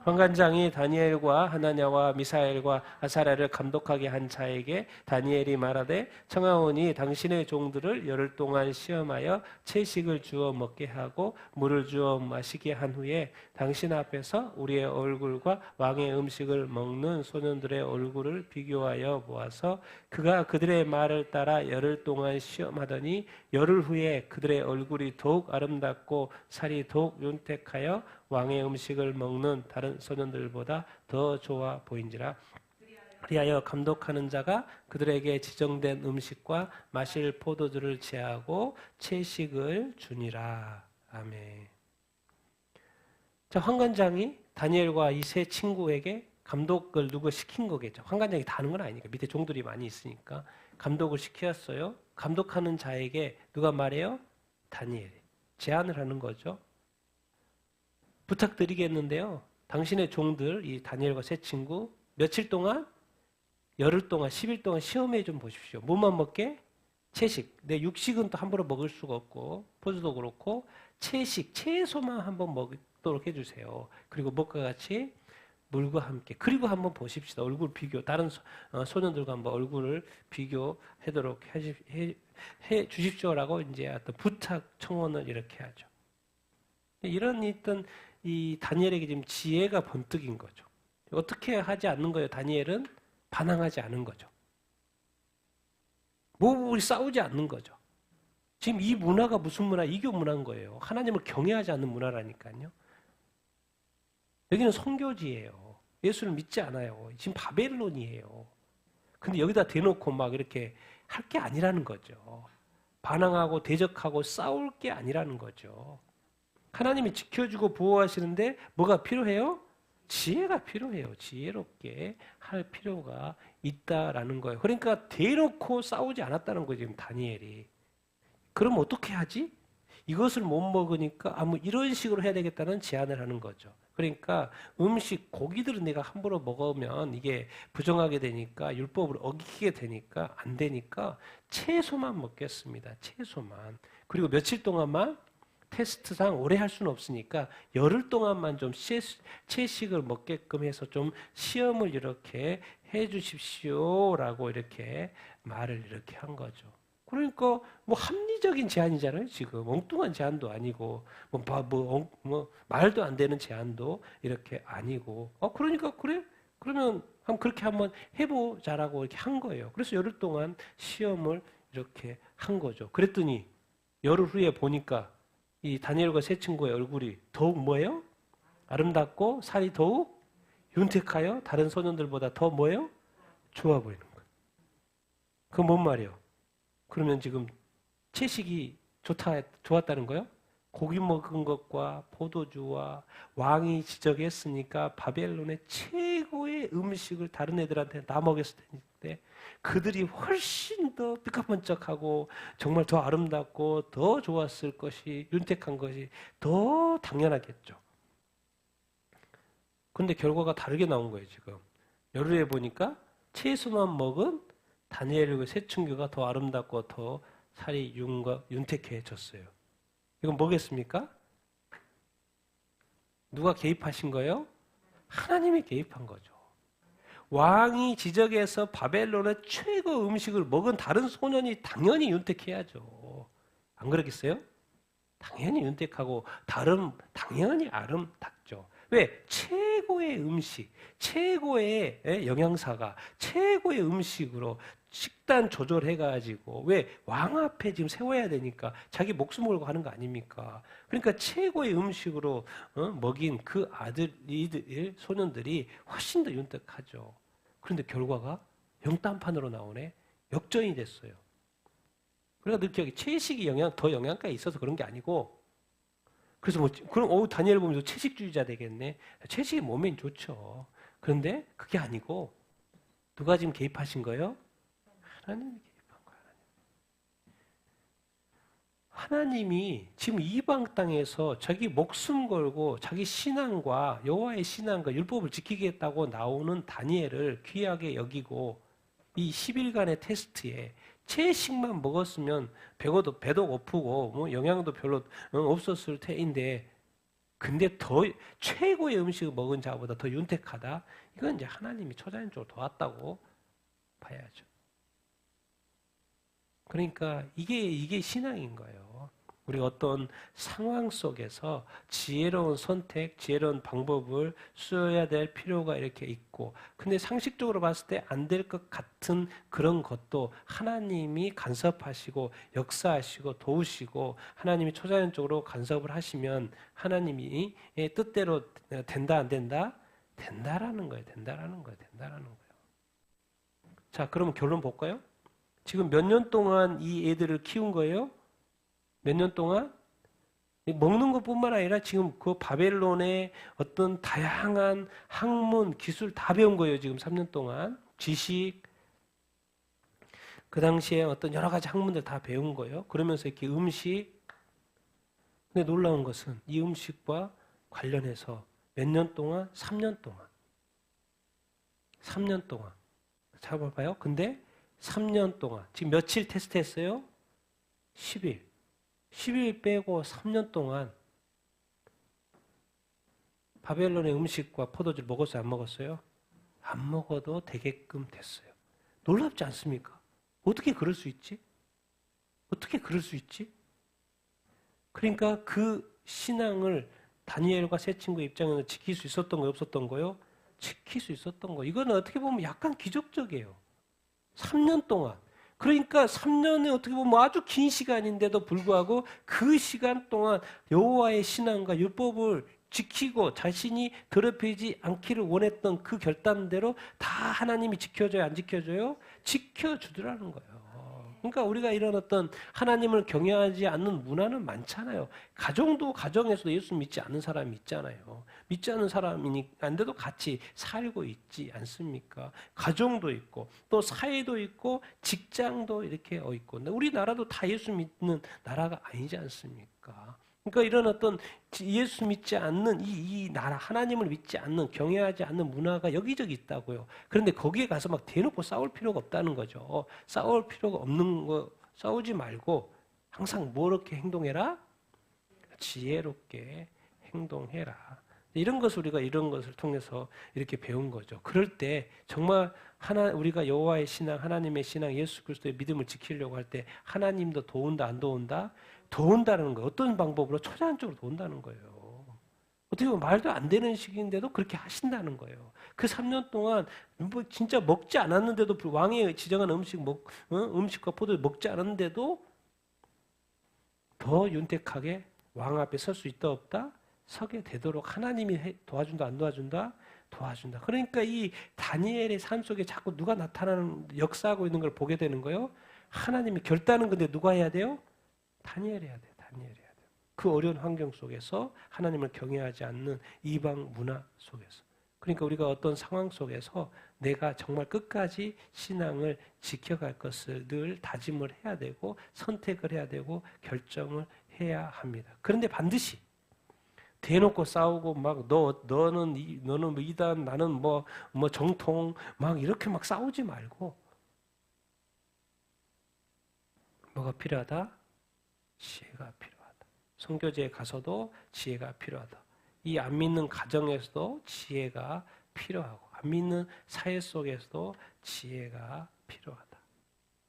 환관장이 다니엘과 하나냐와 미사엘과 아사랴를 감독하게 한 자에게 다니엘이 말하되 청하오니 당신의 종들을 열흘 동안 시험하여 채식을 주어 먹게 하고 물을 주어 마시게 한 후에 당신 앞에서 우리의 얼굴과 왕의 음식을 먹는 소년들의 얼굴을 비교하여 보아서 그가 그들의 말을 따라 열흘 동안 시험하더니 열흘 후에 그들의 얼굴이 더욱 아름답고 살이 더욱 윤택하여 왕의 음식을 먹는 다른 소년들보다 더 좋아 보인지라. 그리하여 감독하는 자가 그들에게 지정된 음식과 마실 포도주를 제하고 채식을 주니라. 아멘. 자, 환관장이 다니엘과 이 세 친구에게 감독을 누가 시킨 거겠죠. 환관장이 다 하는 건 아니니까 밑에 종들이 많이 있으니까 감독을 시켰어요. 감독하는 자에게 누가 말해요? 다니엘이 제안을 하는 거죠. 부탁드리겠는데요. 당신의 종들, 이 다니엘과 세 친구 며칠 동안, 열흘 동안, 10일 동안 시험해 좀 보십시오. 뭐만 먹게? 채식. 내 육식은 또 함부로 먹을 수가 없고 포도도 그렇고 채식, 채소만 한번 먹도록 해주세요. 그리고 먹과 같이 물과 함께. 그리고 한번 보십시다. 얼굴 비교. 다른 소년들과 한번 얼굴을 비교하도록 해 주십시오라고 이제 어떤 부탁 청원을 이렇게 하죠. 이런 있던 이 다니엘에게 지금 지혜가 번뜩인 거죠. 어떻게 하지 않는 거예요? 다니엘은 반항하지 않은 거죠. 우리 싸우지 않는 거죠. 지금 이 문화가 무슨 문화? 이교 문화인 거예요. 하나님을 경외하지 않는 문화라니까요. 여기는 선교지예요. 예수를 믿지 않아요. 지금 바벨론이에요. 근데 여기다 대놓고 막 이렇게 할 게 아니라는 거죠. 반항하고 대적하고 싸울 게 아니라는 거죠. 하나님이 지켜주고 보호하시는데 뭐가 필요해요? 지혜가 필요해요. 지혜롭게 할 필요가 있다라는 거예요. 그러니까 대놓고 싸우지 않았다는 거예요. 지금 다니엘이. 그럼 어떻게 하지? 이것을 못 먹으니까 이런 식으로 해야 되겠다는 제안을 하는 거죠. 그러니까 음식, 고기들은 내가 함부로 먹으면 이게 부정하게 되니까 율법을 어기게 되니까 안 되니까 채소만 먹겠습니다. 채소만. 그리고 며칠 동안만 테스트상 오래 할 수는 없으니까 열흘 동안만 좀 채식을 먹게끔 해서 좀 시험을 이렇게 해 주십시오라고 이렇게 말을 이렇게 한 거죠. 그러니까 뭐 합리적인 제안이잖아요. 지금 엉뚱한 제안도 아니고 말도 안 되는 제안도 이렇게 아니고 그러니까 그래? 그러면 그렇게 한번 해보자라고 이렇게 한 거예요. 그래서 열흘 동안 시험을 이렇게 한 거죠. 그랬더니 열흘 후에 보니까 이 다니엘과 세 친구의 얼굴이 더욱 뭐예요? 아름답고 살이 더욱 윤택하여 다른 소년들보다 더 뭐예요? 좋아 보이는 거예요. 그건 뭔 말이에요? 그러면 지금 채식이 좋았다는 거예요? 고기 먹은 것과 포도주와 왕이 지적했으니까 바벨론의 최고의 음식을 다른 애들한테 다 먹였을 텐데 그들이 훨씬 더 삐까번쩍하고 정말 더 아름답고 더 좋았을 것이 윤택한 것이 더 당연하겠죠. 근데 결과가 다르게 나온 거예요. 지금 열흘에 보니까 채소만 먹은 다니엘과 세 친구가 더 아름답고 더 살이 윤택해졌어요. 이건 뭐겠습니까? 누가 개입하신 거예요? 하나님이 개입한 거죠. 왕이 지적해서 바벨론의 최고 음식을 먹은 다른 소년이 당연히 윤택해야죠. 안 그러겠어요? 당연히 윤택하고 당연히 아름답죠. 왜? 최고의 음식, 최고의 영양사가 최고의 음식으로 식단 조절해가지고 왜? 왕 앞에 지금 세워야 되니까 자기 목숨 걸고 하는 거 아닙니까? 그러니까 최고의 음식으로 먹인 그 이들 소년들이 훨씬 더 윤택하죠. 그런데 결과가 영단판으로 나오네. 역전이 됐어요. 그러니까 느끼하게 채식이 더 영양가에 있어서 그런 게 아니고 그래서 그럼 다니엘 보면서 채식주의자 되겠네. 채식이 몸에 좋죠. 그런데 그게 아니고 누가 지금 개입하신 거예요? 하나님이 개입한 거예요. 하나님이 지금 이방 땅에서 자기 목숨 걸고 자기 신앙과 여호와의 신앙과 율법을 지키겠다고 나오는 다니엘을 귀하게 여기고 이 10일간의 테스트에 채식만 먹었으면 배도 고프고 영양도 별로 없었을 테인데 근데 더 최고의 음식을 먹은 자보다 더 윤택하다. 이건 이제 하나님이 초자연적으로 도왔다고 봐야죠. 그러니까 이게 신앙인 거예요. 우리가 어떤 상황 속에서 지혜로운 선택, 지혜로운 방법을 써야 될 필요가 이렇게 있고, 근데 상식적으로 봤을 때 안 될 것 같은 그런 것도 하나님이 간섭하시고 역사하시고 도우시고 하나님이 초자연적으로 간섭을 하시면 하나님이 뜻대로 된다 안 된다? 된다라는 거예요. 된다라는 거예요. 된다라는 거예요. 자, 그러면 결론 볼까요? 지금 몇 년 동안 이 애들을 키운 거예요? 몇 년 동안? 먹는 것뿐만 아니라 지금 그 바벨론의 어떤 다양한 학문, 기술 다 배운 거예요. 지금 3년 동안. 지식, 그 당시에 어떤 여러 가지 학문들 다 배운 거예요. 그러면서 이렇게 음식. 근데 놀라운 것은 이 음식과 관련해서 몇 년 동안? 3년 동안. 3년 동안. 잡아봐요. 근데 3년 동안. 지금 며칠 테스트 했어요? 10일. 10일 빼고 3년 동안 바벨론의 음식과 포도주를 먹었어요? 안 먹었어요? 안 먹어도 되게끔 됐어요. 놀랍지 않습니까? 어떻게 그럴 수 있지? 어떻게 그럴 수 있지? 그러니까 그 신앙을 다니엘과 세 친구 입장에서 지킬 수 있었던 거요? 없었던 거요? 지킬 수 있었던 거. 이거는 어떻게 보면 약간 기적적이에요. 3년 동안. 그러니까 3년이 어떻게 보면 아주 긴 시간인데도 불구하고 그 시간 동안 여호와의 신앙과 율법을 지키고 자신이 더럽히지 않기를 원했던 그 결단대로 다 하나님이 지켜줘요? 안 지켜줘요? 지켜주더라는 거예요. 그러니까 우리가 이런 어떤 하나님을 경외하지 않는 문화는 많잖아요. 가정도 가정에서도 예수 믿지 않는 사람이 있잖아요. 믿지 않는 사람인데도 같이 살고 있지 않습니까? 가정도 있고 또 사회도 있고 직장도 이렇게 있고 우리나라도 다 예수 믿는 나라가 아니지 않습니까? 그러니까 이런 어떤 예수 믿지 않는 이 나라, 하나님을 믿지 않는, 경외하지 않는 문화가 여기저기 있다고요. 그런데 거기에 가서 막 대놓고 싸울 필요가 없다는 거죠. 싸울 필요가 없는 거, 싸우지 말고 항상 뭐렇게 행동해라? 지혜롭게 행동해라. 이런 것을 우리가 이런 것을 통해서 이렇게 배운 거죠. 그럴 때 정말 우리가 여호와의 신앙, 하나님의 신앙, 예수 그리스도의 믿음을 지키려고 할 때 하나님도 도운다, 안 도운다? 도운다는 거예요. 어떤 방법으로? 초자연적으로 도운다는 거예요. 어떻게 보면 말도 안 되는 시기인데도 그렇게 하신다는 거예요. 그 3년 동안 뭐 진짜 먹지 않았는데도 왕이 지정한 음식과 포도를 먹지 않았는데도 더 윤택하게 왕 앞에 설 수 있다 없다? 서게 되도록 하나님이 도와준다 안 도와준다? 도와준다. 그러니까 이 다니엘의 삶 속에 자꾸 누가 나타나는 역사하고 있는 걸 보게 되는 거예요. 하나님이 결단은 근데 누가 해야 돼요? 다니엘이 해야 돼요. 다니엘이 해야 돼요. 그 어려운 환경 속에서 하나님을 경외하지 않는 이방 문화 속에서. 그러니까 우리가 어떤 상황 속에서 내가 정말 끝까지 신앙을 지켜갈 것을 늘 다짐을 해야 되고 선택을 해야 되고 결정을 해야 합니다. 그런데 반드시 대놓고 싸우고 막 너는 뭐 이단 나는 뭐 정통 막 이렇게 막 싸우지 말고 뭐가 필요하다? 지혜가 필요하다. 선교제에 가서도 지혜가 필요하다. 이 안 믿는 가정에서도 지혜가 필요하고 안 믿는 사회 속에서도 지혜가 필요하다.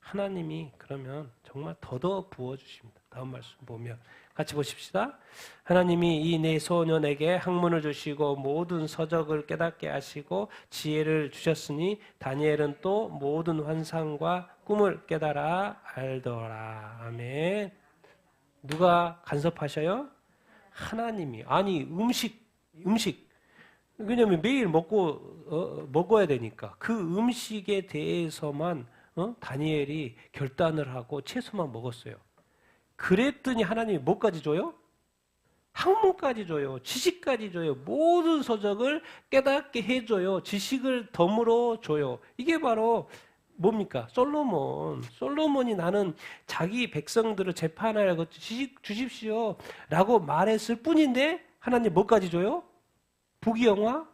하나님이 그러면 정말 더더 부어주십니다. 다음 말씀 보면 같이 보십시다. 하나님이 이 네 소년에게 학문을 주시고 모든 서적을 깨닫게 하시고 지혜를 주셨으니 다니엘은 또 모든 환상과 꿈을 깨달아 알더라. 아멘. 누가 간섭하셔요? 하나님이. 아니 음식 왜냐하면 매일 먹어야 되니까 그 음식에 대해서만 다니엘이 결단을 하고 채소만 먹었어요. 그랬더니 하나님이 뭐까지 줘요? 학문까지 줘요. 지식까지 줘요. 모든 서적을 깨닫게 해줘요. 지식을 덤으로 줘요. 이게 바로 뭡니까? 솔로몬이 나는 자기 백성들을 재판하여 지식 주십시오 라고 말했을 뿐인데 하나님 뭐까지 줘요? 부귀영화?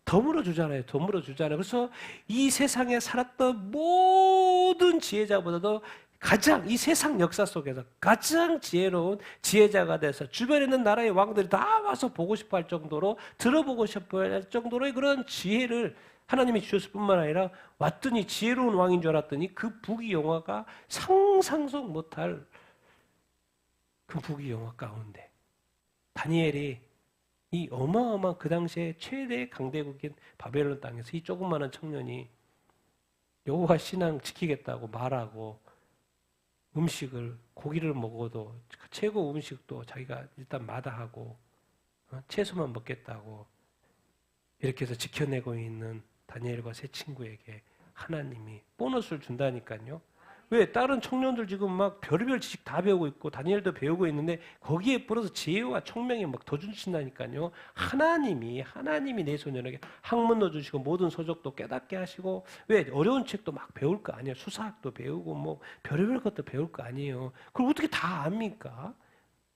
덤으로 주잖아요. 덤으로 주잖아요. 그래서 이 세상에 살았던 모든 지혜자보다도 가장 이 세상 역사 속에서 가장 지혜로운 지혜자가 돼서 주변에 있는 나라의 왕들이 다 와서 보고 싶어 할 정도로 들어보고 싶어 할 정도로의 그런 지혜를 하나님이 주셨을 뿐만 아니라 왔더니 지혜로운 왕인 줄 알았더니 그 부귀영화가 상상도 못할 그 부귀영화 가운데 다니엘이 이 어마어마한 그 당시에 최대 강대국인 바벨론 땅에서 이 조그마한 청년이 여호와 신앙 지키겠다고 말하고 음식을 고기를 먹어도 최고 음식도 자기가 일단 마다하고 채소만 먹겠다고 이렇게 해서 지켜내고 있는 다니엘과 세 친구에게 하나님이 보너스를 준다니까요. 왜? 다른 청년들 지금 막 별의별 지식 다 배우고 있고 다니엘도 배우고 있는데 거기에 플러스 지혜와 총명이 막 더 주신다니까요. 하나님이 내 소년에게 학문도 주시고 모든 서적도 깨닫게 하시고 왜? 어려운 책도 막 배울 거 아니에요. 수사학도 배우고 뭐 별의별 것도 배울 거 아니에요. 그걸 어떻게 다 압니까?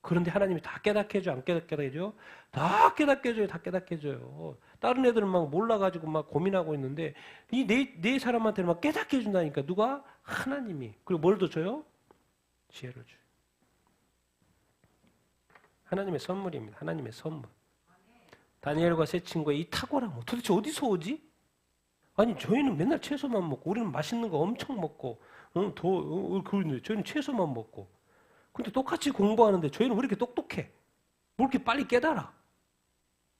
그런데 하나님이 다 깨닫게 해줘, 안 깨닫게 해줘? 다 깨닫게 해줘요, 다 깨닫게 해줘요. 다른 애들은 막 몰라가지고 막 고민하고 있는데, 네 사람한테는 막 깨닫게 해준다니까. 누가? 하나님이. 그리고 뭘 더 줘요? 지혜를 줘요. 하나님의 선물입니다. 하나님의 선물. 다니엘과 세 친구의 이 탁월함, 도대체 어디서 오지? 아니, 저희는 맨날 채소만 먹고, 우리는 맛있는 거 엄청 먹고, 그런데 저희는 채소만 먹고, 근데 똑같이 공부하는데 저희는 왜 이렇게 똑똑해? 뭐 이렇게 빨리 깨달아?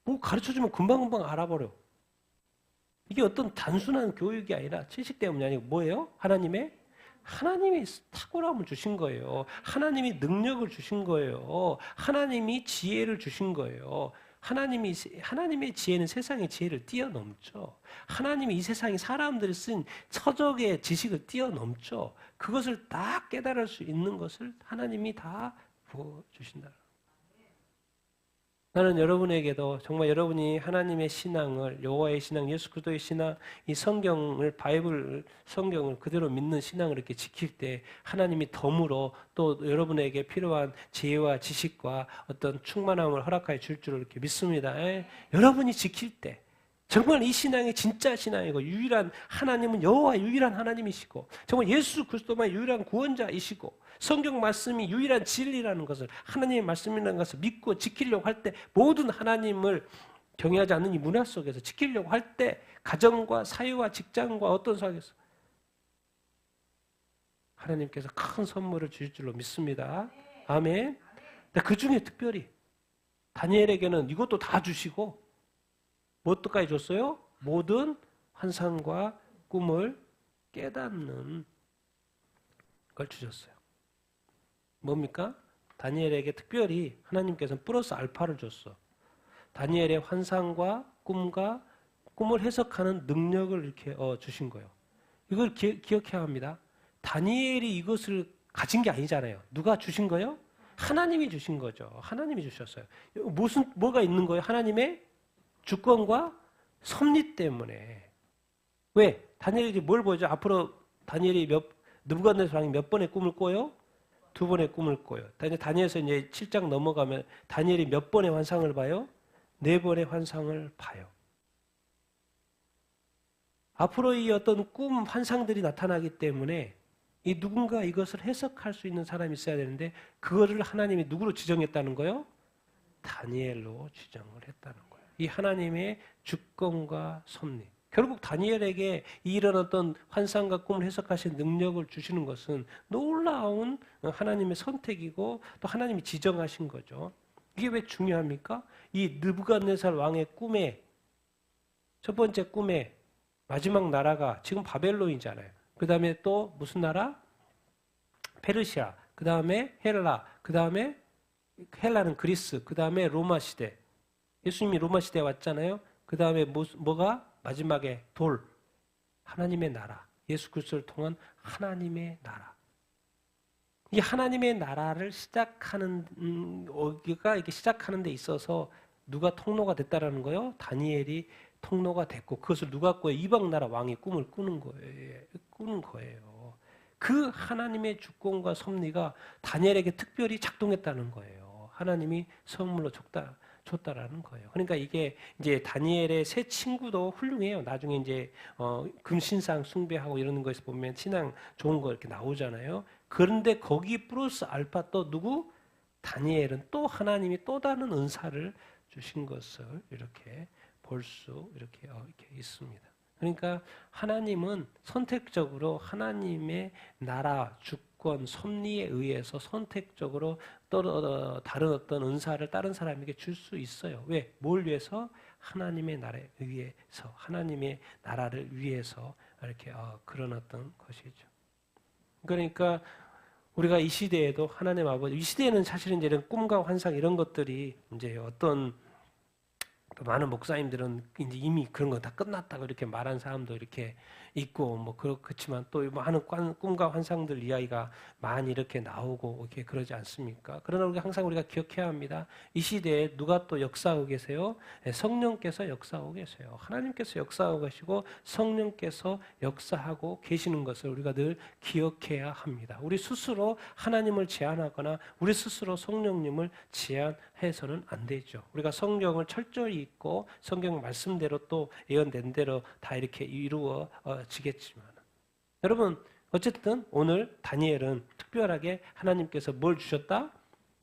뭐 가르쳐주면 금방금방 알아버려. 이게 어떤 단순한 교육이 아니라 지식 때문이 아니고 뭐예요? 하나님이 탁월함을 주신 거예요. 하나님이 능력을 주신 거예요. 하나님이 지혜를 주신 거예요. 하나님의 지혜는 세상의 지혜를 뛰어넘죠. 하나님이 이 세상에 사람들이 쓴 서적의 지식을 뛰어넘죠. 그것을 다 깨달을 수 있는 것을 하나님이 다 부어주신다. 나는 여러분에게도 정말 여러분이 하나님의 신앙을, 여호와의 신앙, 예수 그리스도의 신앙, 이 성경을, 성경을 그대로 믿는 신앙을 이렇게 지킬 때 하나님이 덤으로 또 여러분에게 필요한 지혜와 지식과 어떤 충만함을 허락하여 줄 줄을 이렇게 믿습니다. 여러분이 지킬 때 정말 이 신앙이 진짜 신앙이고 유일한 하나님은 여호와 유일한 하나님이시고 정말 예수 그리스도만 유일한 구원자이시고 성경 말씀이 유일한 진리라는 것을 하나님의 말씀이라는 것을 믿고 지키려고 할 때 모든 하나님을 경외하지 않는 이 문화 속에서 지키려고 할 때 가정과 사회와 직장과 어떤 상황에서 하나님께서 큰 선물을 주실 줄로 믿습니다. 아멘. 그 중에 특별히 다니엘에게는 이것도 다 주시고 뭐 어떡까지 줬어요? 모든 환상과 꿈을 깨닫는 걸 주셨어요. 뭡니까? 다니엘에게 특별히 하나님께서는 플러스 알파를 줬어. 다니엘의 환상과 꿈을 해석하는 능력을 이렇게 주신 거예요. 이걸 기억해야 합니다. 다니엘이 이것을 가진 게 아니잖아요. 누가 주신 거예요? 하나님이 주신 거죠. 하나님이 주셨어요. 뭐가 있는 거예요? 하나님의 주권과 섭리 때문에. 왜? 다니엘이 뭘 보죠? 앞으로 다니엘이 느부갓네살 왕이 몇 번의 꿈을 꿔요? 2번의 꿈을 꿔요. 다니엘에서 이제 7장 넘어가면 다니엘이 몇 번의 환상을 봐요? 4번의 환상을 봐요. 앞으로 이 어떤 꿈 환상들이 나타나기 때문에 이 누군가 이것을 해석할 수 있는 사람이 있어야 되는데 그거를 하나님이 누구로 지정했다는 거요? 다니엘로 지정을 했다는 거예요. 이 하나님의 주권과 섭리. 결국 다니엘에게 이런 어떤 환상과 꿈을 해석하신 능력을 주시는 것은 놀라운 하나님의 선택이고 또 하나님이 지정하신 거죠. 이게 왜 중요합니까? 이 느부갓네살 왕의 꿈에 첫 번째 꿈에 마지막 나라가 지금 바벨론이잖아요. 그 다음에 또 무슨 나라? 페르시아. 그 다음에 헬라. 그 다음에 헬라는 그리스. 그 다음에 로마 시대. 예수님이 로마 시대에 왔잖아요. 그 다음에 뭐가? 마지막에 돌. 하나님의 나라. 예수 그리스도를 통한 하나님의 나라. 이 하나님의 나라를 시작하는 어기가 이렇게 시작하는 데 있어서 누가 통로가 됐다라는 거예요? 다니엘이 통로가 됐고 그것을 누가 꿔요? 이방 나라 왕이 꿈을 꾸는 거예요. 그 하나님의 주권과 섭리가 다니엘에게 특별히 작동했다는 거예요. 하나님이 선물로 줬다라는 거예요. 그러니까 이게 이제 다니엘의 세 친구도 훌륭해요. 나중에 이제 금신상 숭배하고 이러는 거에서 보면 신앙 좋은 거 이렇게 나오잖아요. 그런데 거기 플러스 알파 또 누구? 다니엘은 또 하나님이 또 다른 은사를 주신 것을 이렇게 볼 수 이렇게 있습니다. 그러니까 하나님은 선택적으로 하나님의 나라, 주권, 섭리에 의해서 선택적으로 또 다른 어떤 은사를 다른 사람에게 줄 수 있어요. 왜? 뭘 위해서? 하나님의 나라에 의해서, 하나님의 나라를 위해서 이렇게 그런 어떤 것이죠. 그러니까 우리가 이 시대에도 하나님 아버지, 이 시대에는 사실은 이제 이런 꿈과 환상 이런 것들이 이제 어떤 많은 목사님들은 이제 이미 그런 거 다 끝났다고 이렇게 말한 사람도 이렇게 있고 뭐 그렇지만 또 많은 꿈과 환상들 이야기가 많이 이렇게 나오고 이렇게 그러지 않습니까? 그러나 항상 우리가 기억해야 합니다. 이 시대에 누가 또 역사하고 계세요? 성령께서 역사하고 계세요. 하나님께서 역사하고 계시고 성령께서 역사하고 계시는 것을 우리가 늘 기억해야 합니다. 우리 스스로 하나님을 제한하거나 우리 스스로 성령님을 제한해서는 안 되죠. 우리가 성경을 철저히 읽고 성경 말씀대로 또 예언된 대로 다 이렇게 이루어지겠지만 여러분 어쨌든 오늘 다니엘은 특별하게 하나님께서 뭘 주셨다?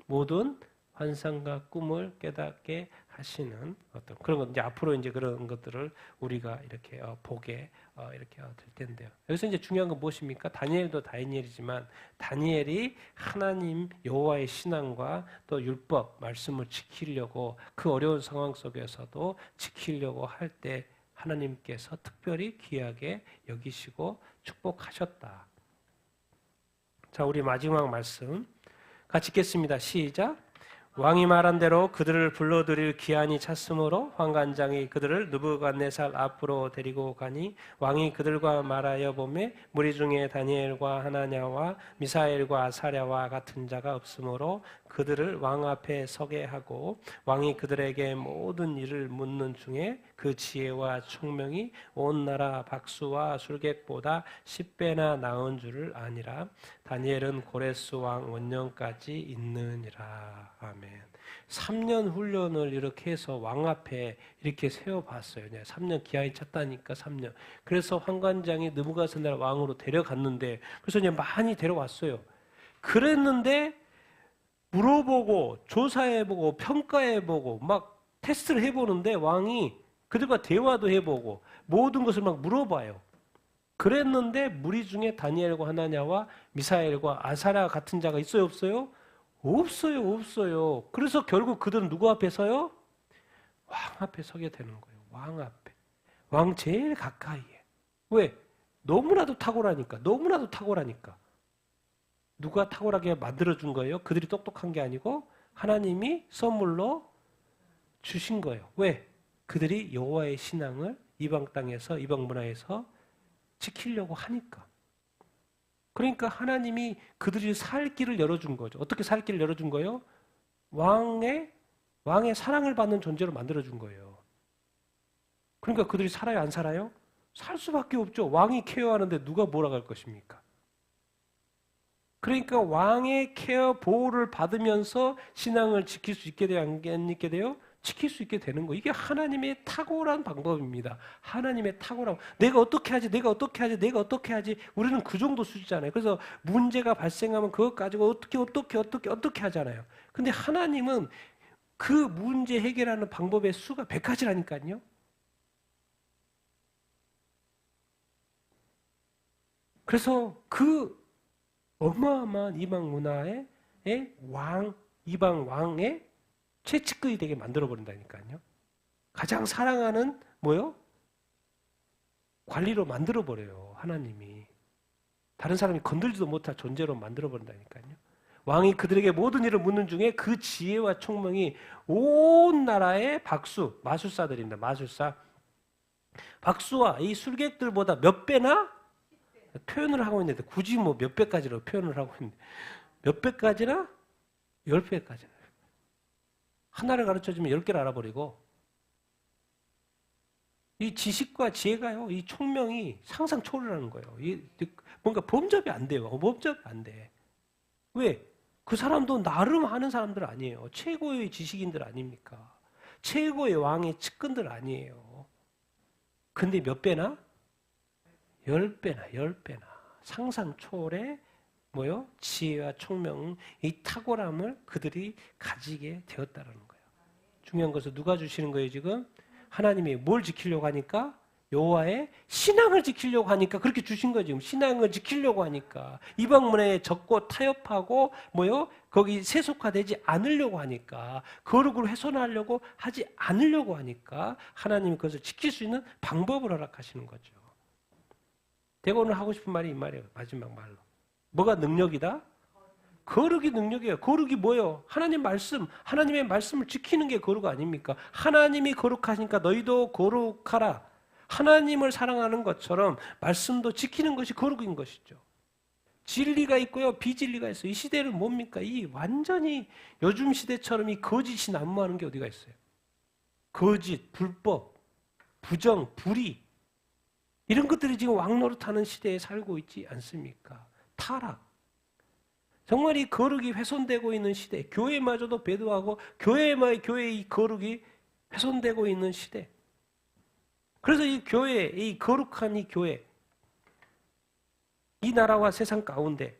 모든 환상과 꿈을 깨닫게 하시는 어떤 그런 것 이제 앞으로 이제 그런 것들을 우리가 이렇게 보게 이렇게 될 텐데요. 여기서 이제 중요한 건 무엇입니까? 다니엘도 다니엘이지만 다니엘이 하나님 여호와의 신앙과 또 율법 말씀을 지키려고 그 어려운 상황 속에서도 지키려고 할 때 하나님께서 특별히 귀하게 여기시고 축복하셨다. 자, 우리 마지막 말씀 같이 읽겠습니다. 시작. 왕이 말한 대로 그들을 불러들일 기한이 찼으므로 환관장이 그들을 느부갓네살 앞으로 데리고 가니 왕이 그들과 말하여 보매 무리 중에 다니엘과 하나냐와 미사엘과 아사랴와 같은 자가 없으므로 그들을 왕 앞에 서게 하고 왕이 그들에게 모든 일을 묻는 중에 그 지혜와 총명이 온 나라 박수와 술객보다 10배나 나은 줄을 아니라 다니엘은 고레스 왕 원년까지 있느니라. 아멘. 3년 훈련을 이렇게 해서 왕 앞에 이렇게 세워봤어요. 3년 기한이 찼다니까 3년. 그래서 환관장이 느부갓네살 왕으로 데려갔는데 그래서 이제 많이 데려왔어요. 그랬는데 물어보고 조사해보고 평가해보고 막 테스트를 해보는데 왕이 그들과 대화도 해보고 모든 것을 막 물어봐요. 그랬는데 무리 중에 다니엘과 하나냐와 미사엘과 아사랴 같은 자가 있어요 없어요? 없어요. 그래서 결국 그들은 누구 앞에 서요? 왕 앞에 서게 되는 거예요. 왕 앞에. 왕 제일 가까이에. 왜? 너무나도 탁월하니까. 누가 탁월하게 만들어준 거예요? 그들이 똑똑한 게 아니고 하나님이 선물로 주신 거예요. 왜? 그들이 여호와의 신앙을 이방 땅에서 이방 문화에서 지키려고 하니까. 그러니까 하나님이 그들이 살 길을 열어준 거죠. 어떻게 살 길을 열어준 거예요? 왕의 사랑을 받는 존재로 만들어준 거예요. 그러니까 그들이 살아요, 안 살아요? 살 수밖에 없죠. 왕이 케어하는데 누가 뭐라고 할 것입니까? 그러니까 왕의 케어, 보호를 받으면서 신앙을 지킬 수 있게 돼요, 안 있게 돼요? 지킬 수 있게 되는 거. 이게 하나님의 탁월한 방법입니다. 하나님의 탁월한. 내가 어떻게 하지? 우리는 그 정도 수준이잖아요. 그래서 문제가 발생하면 그것 가지고 어떻게 하잖아요. 근데 하나님은 그 문제 해결하는 방법의 수가 100가지라니까요. 그래서 그 어마어마한 이방 문화의 이방 왕의 최측근이 되게 만들어버린다니까요. 가장 사랑하는 뭐요? 관리로 만들어버려요. 하나님이. 다른 사람이 건들지도 못할 존재로 만들어버린다니까요. 왕이 그들에게 모든 일을 묻는 중에 그 지혜와 총명이 온 나라의 마술사들입니다. 마술사. 박수와 이 술객들보다 몇 배나? 표현을 하고 있는데 굳이 뭐 몇 배까지로 표현을 하고 있는데 몇 배까지나? 10배까지나. 하나를 가르쳐주면 10개를 알아버리고 이 지식과 지혜가요. 이 총명이 상상 초월하는 거예요. 뭔가 범접이 안 돼요. 범접이 안 돼. 왜? 그 사람도 나름 하는 사람들 아니에요. 최고의 지식인들 아닙니까? 최고의 왕의 측근들 아니에요. 근데 몇 배나? 10배나. 상상 초월의 뭐요? 지혜와 총명, 이 탁월함을 그들이 가지게 되었다라는 거예요. 중요한 것은 누가 주시는 거예요, 지금? 하나님이 뭘 지키려고 하니까? 여호와의 신앙을 지키려고 하니까 그렇게 주신 거예요, 지금. 신앙을 지키려고 하니까. 이방 문화에 적고 타협하고 뭐요? 거기 세속화되지 않으려고 하니까, 거룩을 훼손하려고 하지 않으려고 하니까 하나님이 그것을 지킬 수 있는 방법을 허락하시는 거죠. 제가 오늘 하고 싶은 말이 이 말이에요. 마지막 말로. 뭐가 능력이다? 거룩이 능력이에요. 거룩이 뭐예요? 하나님 말씀, 하나님의 말씀을 지키는 게 거룩 아닙니까? 하나님이 거룩하시니까 너희도 거룩하라. 하나님을 사랑하는 것처럼 말씀도 지키는 것이 거룩인 것이죠. 진리가 있고요, 비진리가 있어요. 이 시대는 뭡니까? 이 완전히 요즘 시대처럼 이 거짓이 난무하는 게 어디가 있어요? 거짓, 불법, 부정, 불의 이런 것들이 지금 왕노릇하는 시대에 살고 있지 않습니까? 타락. 정말 이 거룩이 훼손되고 있는 시대, 교회마저도 배도하고 교회의 이 거룩이 훼손되고 있는 시대. 그래서 이 교회, 이 거룩한 이 교회, 이 나라와 세상 가운데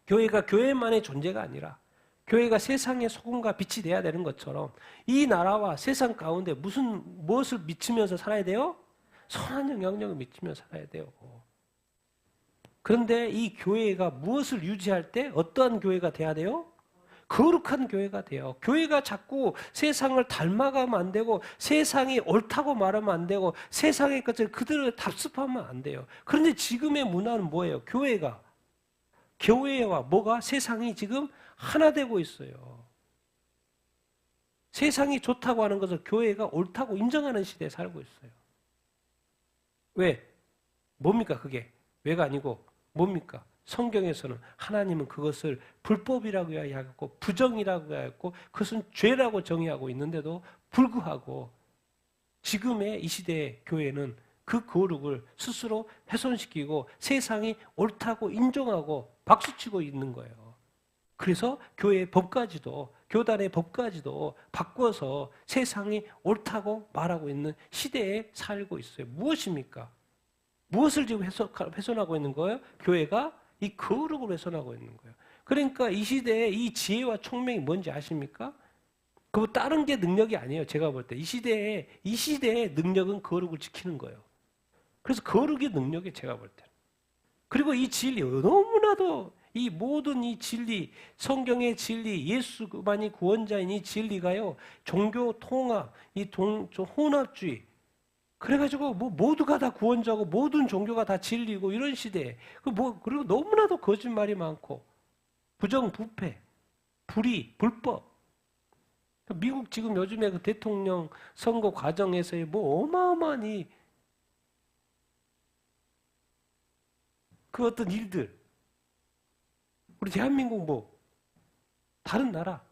교회가 교회만의 존재가 아니라 교회가 세상의 소금과 빛이 돼야 되는 것처럼 이 나라와 세상 가운데 무엇을 미치면서 살아야 돼요? 선한 영향력을 미치면서 살아야 돼요. 그런데 이 교회가 무엇을 유지할 때 어떠한 교회가 돼야 돼요? 거룩한 교회가 돼요. 교회가 자꾸 세상을 닮아가면 안 되고 세상이 옳다고 말하면 안 되고 세상의 것을 그대로 답습하면 안 돼요. 그런데 지금의 문화는 뭐예요? 교회와 뭐가 세상이 지금 하나 되고 있어요. 세상이 좋다고 하는 것을 교회가 옳다고 인정하는 시대에 살고 있어요. 왜? 뭡니까 그게? 왜가 아니고 뭡니까? 성경에서는 하나님은 그것을 불법이라고 이야기하고 부정이라고 이야기하고 그것은 죄라고 정의하고 있는데도 불구하고 지금의 이 시대의 교회는 그 거룩을 스스로 훼손시키고 세상이 옳다고 인정하고 박수치고 있는 거예요. 그래서 교회의 법까지도 교단의 법까지도 바꿔서 세상이 옳다고 말하고 있는 시대에 살고 있어요. 무엇입니까? 무엇을 지금 훼손하고 있는 거예요? 교회가 이 거룩을 훼손하고 있는 거예요. 그러니까 이 시대에 이 지혜와 총명이 뭔지 아십니까? 그거 다른 게 능력이 아니에요. 제가 볼 때 이 시대의 능력은 거룩을 지키는 거예요. 그래서 거룩이 능력이 제가 볼 때. 그리고 이 진리 너무나도 이 모든 이 진리, 성경의 진리, 예수만이 구원자인 이 진리가요, 종교 통합, 혼합주의, 그래가지고 뭐 모두가 다 구원자고 모든 종교가 다 진리고 이런 시대에 그리고 너무나도 거짓말이 많고 부정, 부패, 불의, 불법. 미국 지금 요즘에 그 대통령 선거 과정에서의 뭐 어마어마한 그 어떤 일들. 우리 대한민국 뭐 다른 나라.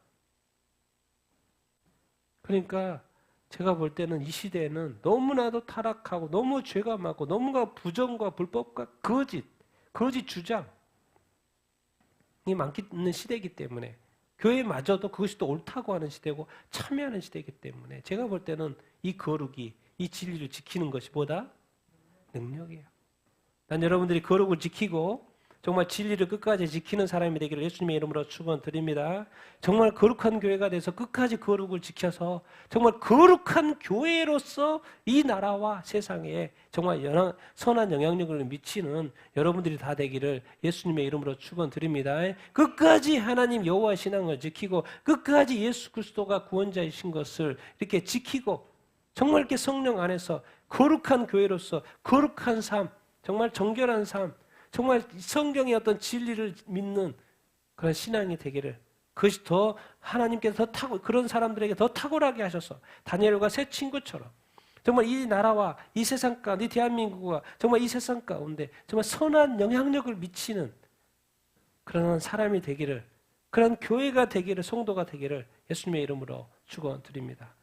그러니까 제가 볼 때는 이 시대에는 너무나도 타락하고 너무 죄가 많고 너무나 부정과 불법과 거짓 주장이 많는 시대이기 때문에 교회마저도 그것이 또 옳다고 하는 시대고 참여하는 시대이기 때문에 제가 볼 때는 이 거룩이 이 진리를 지키는 것이 보다 능력이에요. 난 여러분들이 거룩을 지키고 정말 진리를 끝까지 지키는 사람이 되기를 예수님의 이름으로 축원드립니다. 정말 거룩한 교회가 돼서 끝까지 거룩을 지켜서 정말 거룩한 교회로서 이 나라와 세상에 정말 선한 영향력을 미치는 여러분들이 다 되기를 예수님의 이름으로 축원드립니다. 끝까지 하나님 여호와 신앙을 지키고 끝까지 예수 그리스도가 구원자이신 것을 이렇게 지키고 정말 이렇게 성령 안에서 거룩한 교회로서 거룩한 삶, 정말 정결한 삶, 정말 성경의 어떤 진리를 믿는 그런 신앙이 되기를 그것이 더 하나님께서 그런 사람들에게 더 탁월하게 하셔서 다니엘과 새 친구처럼 정말 이 나라와 이 세상 가운데 이 대한민국과 정말 이 세상 가운데 정말 선한 영향력을 미치는 그런 사람이 되기를 그런 교회가 되기를 성도가 되기를 예수님의 이름으로 축원드립니다.